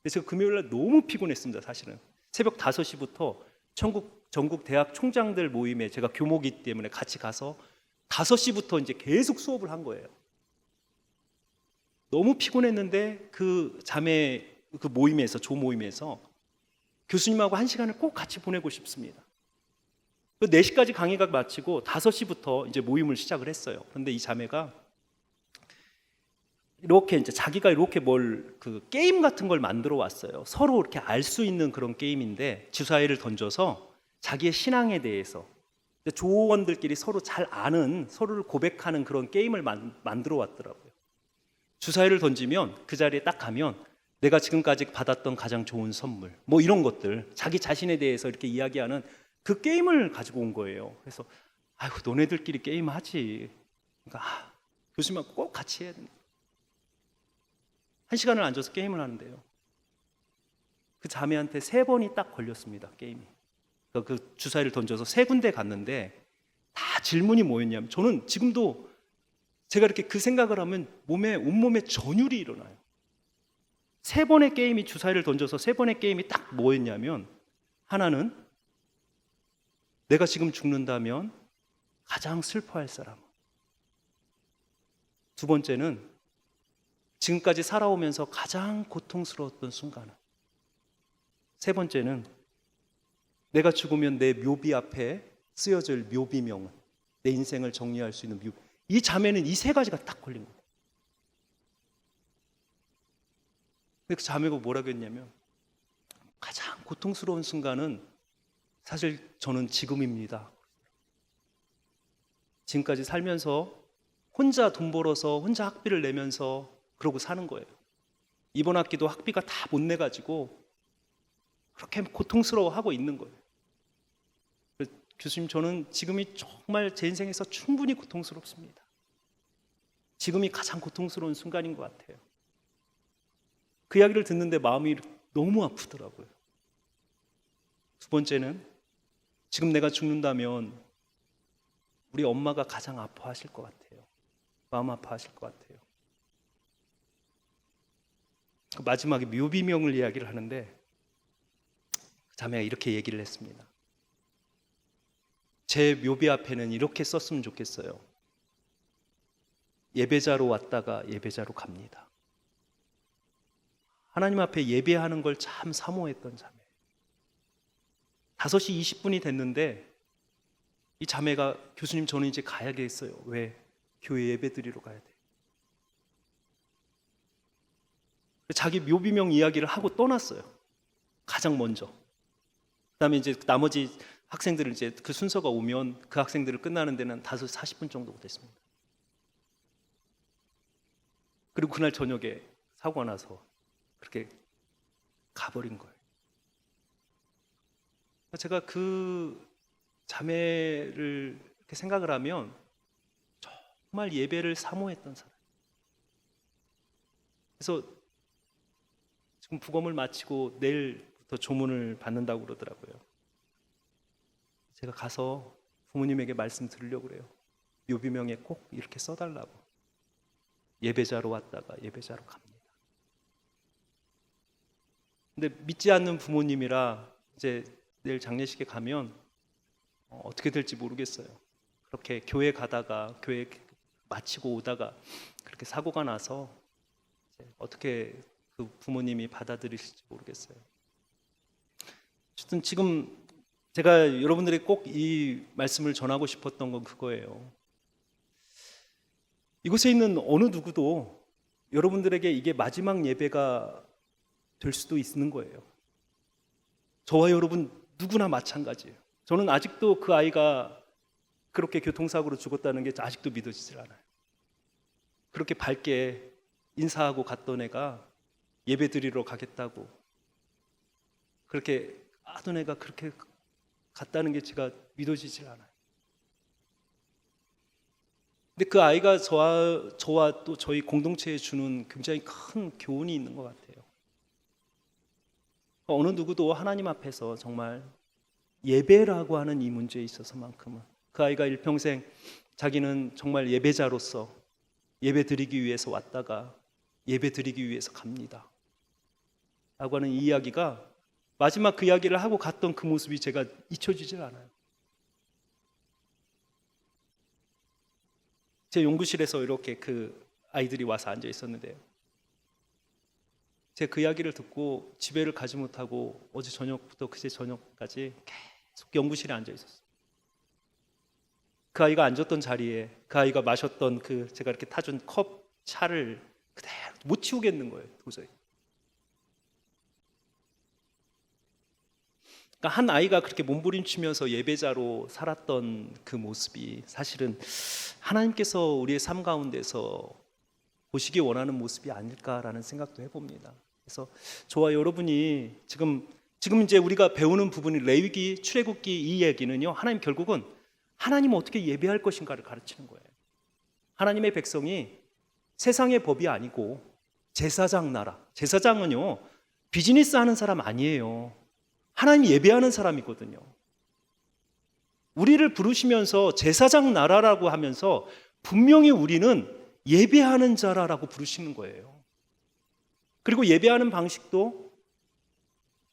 그래서 제가 금요일 날 너무 피곤했습니다. 사실은 새벽 5시부터 전국 대학 총장들 모임에 제가 교목이기 때문에 같이 가서 5시부터 이제 계속 수업을 한 거예요. 너무 피곤했는데 그 자매 그 모임에서 조 모임에서 교수님하고 1시간을 꼭 같이 보내고 싶습니다. 4시까지 강의가 마치고 5시부터 이제 모임을 시작을 했어요. 그런데 이 자매가 이렇게 이제 자기가 이렇게 그 게임 같은 걸 만들어 왔어요. 서로 이렇게 알 수 있는 그런 게임인데 주사위를 던져서 자기의 신앙에 대해서 조원들끼리 서로 잘 아는, 서로를 고백하는 그런 게임을 만들어 왔더라고요. 주사위를 던지면 그 자리에 딱 가면 내가 지금까지 받았던 가장 좋은 선물, 뭐 이런 것들, 자기 자신에 대해서 이렇게 이야기하는 그 게임을 가지고 온 거예요. 그래서 아이고 너네들끼리 게임하지. 그러니까 교수님하고 꼭 같이 해야 된다. 1시간을 앉아서 게임을 하는데요. 그 자매한테 3번이 딱 걸렸습니다. 게임이. 그러니까 그 주사위를 던져서 3군데 갔는데 다 질문이 뭐였냐면, 저는 지금도 제가 이렇게 그 생각을 하면 온몸에 전율이 일어나요. 3번의 게임이, 주사위를 던져서 3번의 게임이 딱 뭐였냐면, 하나는 내가 지금 죽는다면 가장 슬퍼할 사람, 2번째는 지금까지 살아오면서 가장 고통스러웠던 순간은, 3번째는 내가 죽으면 내 묘비 앞에 쓰여질 묘비명은, 내 인생을 정리할 수 있는 묘비. 이 자매는 이 3가지가 딱 걸린 거예요. 그 자매가 뭐라고 했냐면, 가장 고통스러운 순간은 사실 저는 지금입니다. 지금까지 살면서 혼자 돈 벌어서 혼자 학비를 내면서 그러고 사는 거예요. 이번 학기도 학비가 다 못 내가지고 그렇게 고통스러워하고 있는 거예요. 교수님, 저는 지금이 정말 제 인생에서 충분히 고통스럽습니다. 지금이 가장 고통스러운 순간인 것 같아요. 그 이야기를 듣는데 마음이 너무 아프더라고요. 2번째는 지금 내가 죽는다면 우리 엄마가 가장 아파하실 것 같아요. 마음 아파하실 것 같아요. 그 마지막에 묘비명을 이야기를 하는데 자매가 이렇게 얘기를 했습니다. 제 묘비 앞에는 이렇게 썼으면 좋겠어요. 예배자로 왔다가 예배자로 갑니다. 하나님 앞에 예배하는 걸 참 사모했던 자매. 5시 20분이 됐는데 이 자매가, 교수님 저는 이제 가야겠어요. 왜? 교회 예배 드리러 가야 돼. 자기 묘비명 이야기를 하고 떠났어요. 가장 먼저. 그다음에 이제 나머지 학생들을 이제 그 순서가 오면 그 학생들을 끝나는 데는 5시 40분 정도 됐습니다. 그리고 그날 저녁에 사고가 나서 그렇게 가버린 거예요. 제가 그 자매를 이렇게 생각을 하면 정말 예배를 사모했던 사람. 그래서 지금 부검을 마치고 내일부터 조문을 받는다고 그러더라고요. 제가 가서 부모님에게 말씀 드리려고 그래요. 묘비명에 꼭 이렇게 써달라고. 예배자로 왔다가 예배자로 갑니다. 근데 믿지 않는 부모님이라 이제 내일 장례식에 가면 어떻게 될지 모르겠어요. 그렇게 교회 가다가 교회 마치고 오다가 그렇게 사고가 나서 이제 어떻게 그 부모님이 받아들이실지 모르겠어요. 어쨌든 지금 제가 여러분들에게 꼭 이 말씀을 전하고 싶었던 건 그거예요. 이곳에 있는 어느 누구도 여러분들에게 이게 마지막 예배가 될 수도 있는 거예요. 저와 여러분 누구나 마찬가지예요. 저는 아직도 그 아이가 그렇게 교통사고로 죽었다는 게 아직도 믿어지질 않아요. 그렇게 밝게 인사하고 갔던 애가 예배 드리러 가겠다고 그렇게 하던 애가 그렇게 갔다는 게 제가 믿어지질 않아요. 근데 그 아이가 저와 또 저희 공동체에 주는 굉장히 큰 교훈이 있는 것 같아요. 어느 누구도 하나님 앞에서 정말 예배라고 하는 이 문제에 있어서만큼은 그 아이가 일평생 자기는 정말 예배자로서 예배 드리기 위해서 왔다가 예배 드리기 위해서 갑니다 라고 하는 이 이야기가, 마지막 그 이야기를 하고 갔던 그 모습이 제가 잊혀지질 않아요. 제 연구실에서 이렇게 그 아이들이 와서 앉아 있었는데요, 제가 그 이야기를 듣고 집에를 가지 못하고 어제 저녁부터 그제 저녁까지 계속 연구실에 앉아 있었어요. 그 아이가 앉았던 자리에 그 아이가 마셨던 그 제가 이렇게 타준 컵 차를 그대로 못 치우겠는 거예요, 도저히. 그러니까 한 아이가 그렇게 몸부림치면서 예배자로 살았던 그 모습이 사실은 하나님께서 우리의 삶 가운데서 보시기 원하는 모습이 아닐까라는 생각도 해봅니다. 그래서 저와 여러분이 지금 이제 우리가 배우는 부분이 레위기, 출애굽기 이 얘기는요, 하나님 결국은 하나님은 어떻게 예배할 것인가를 가르치는 거예요. 하나님의 백성이 세상의 법이 아니고 제사장 나라, 제사장은요 비즈니스 하는 사람 아니에요. 하나님 예배하는 사람이거든요. 우리를 부르시면서 제사장 나라라고 하면서 분명히 우리는 예배하는 자라라고 부르시는 거예요. 그리고 예배하는 방식도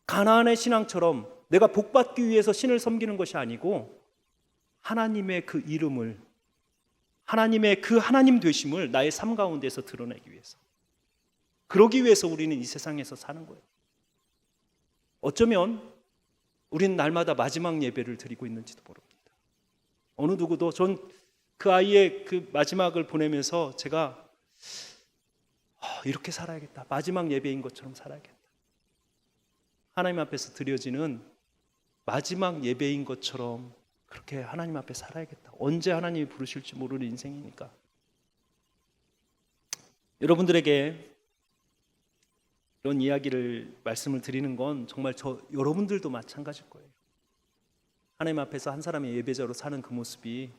가나안의 신앙처럼 내가 복받기 위해서 신을 섬기는 것이 아니고 하나님의 그 이름을, 하나님의 그 하나님 되심을 나의 삶 가운데서 드러내기 위해서, 그러기 위해서 우리는 이 세상에서 사는 거예요. 어쩌면 우리는 날마다 마지막 예배를 드리고 있는지도 모릅니다. 어느 누구도, 전 그 아이의 그 마지막을 보내면서 제가 이렇게 살아야겠다, 마지막 예배인 것처럼 살아야겠다, 하나님 앞에서 드려지는 마지막 예배인 것처럼 그렇게 하나님 앞에 살아야겠다. 언제 하나님이 부르실지 모르는 인생이니까. 여러분들에게 이런 이야기를 말씀을 드리는 건 정말 여러분들도 마찬가지일 거예요. 하나님 앞에서 한 사람의 예배자로 사는 그 모습이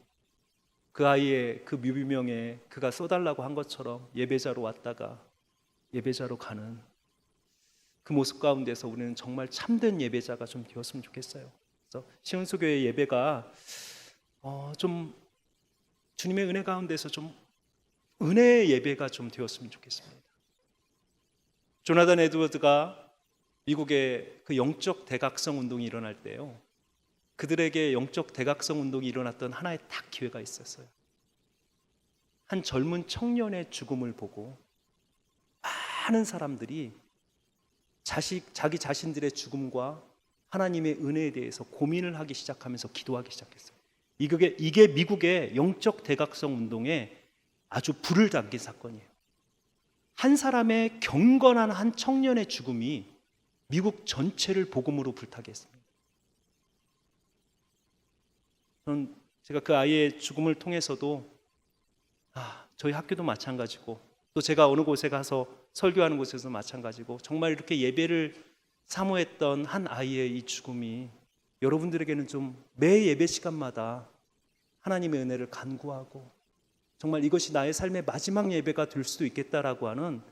그 아이의 그 뮤비명에 그가 써달라고 한 것처럼 예배자로 왔다가 예배자로 가는 그 모습 가운데서 우리는 정말 참된 예배자가 좀 되었으면 좋겠어요. 그래서 시온수교의 예배가 좀 주님의 은혜 가운데서 좀 은혜의 예배가 좀 되었으면 좋겠습니다. 조나단 에드워드가 미국의 그 영적 대각성 운동이 일어날 때요, 그들에게 영적 대각성 운동이 일어났던 하나의 딱 기회가 있었어요. 한 젊은 청년의 죽음을 보고 많은 사람들이 자기 자신들의 죽음과 하나님의 은혜에 대해서 고민을 하기 시작하면서 기도하기 시작했어요. 이게 미국의 영적 대각성 운동에 아주 불을 당긴 사건이에요. 한 사람의 경건한 한 청년의 죽음이 미국 전체를 복음으로 불타게 했습니다. 저는 제가 그 아이의 죽음을 통해서도 저희 학교도 마찬가지고 또 제가 어느 곳에 가서 설교하는 곳에서 마찬가지고 정말 이렇게 예배를 사모했던 한 아이의 이 죽음이 여러분들에게는 좀 매 예배 시간마다 하나님의 은혜를 간구하고 정말 이것이 나의 삶의 마지막 예배가 될 수도 있겠다라고 하는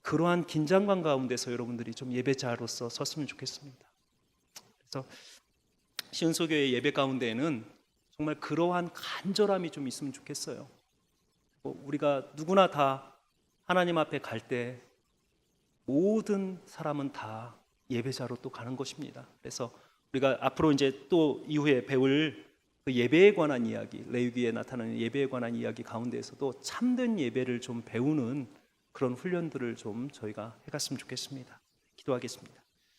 그러한 긴장감 가운데서 여러분들이 좀 예배자로서 섰으면 좋겠습니다. 그래서 시온소교의 예배 가운데에는 정말 그러한 간절함이 좀 있으면 좋겠어요. 우리가 누구나 다 하나님 앞에 갈 때 모든 사람은 다 예배자로 또 가는 것입니다. 그래서 우리가 앞으로 이제 또 이후에 배울 그 예배에 관한 이야기, 레위기에 나타나는 예배에 관한 이야기 가운데에서도 참된 예배를 좀 배우는 그런 훈련들을 좀 저희가 해갔으면 좋겠습니다. 기도하겠습니다.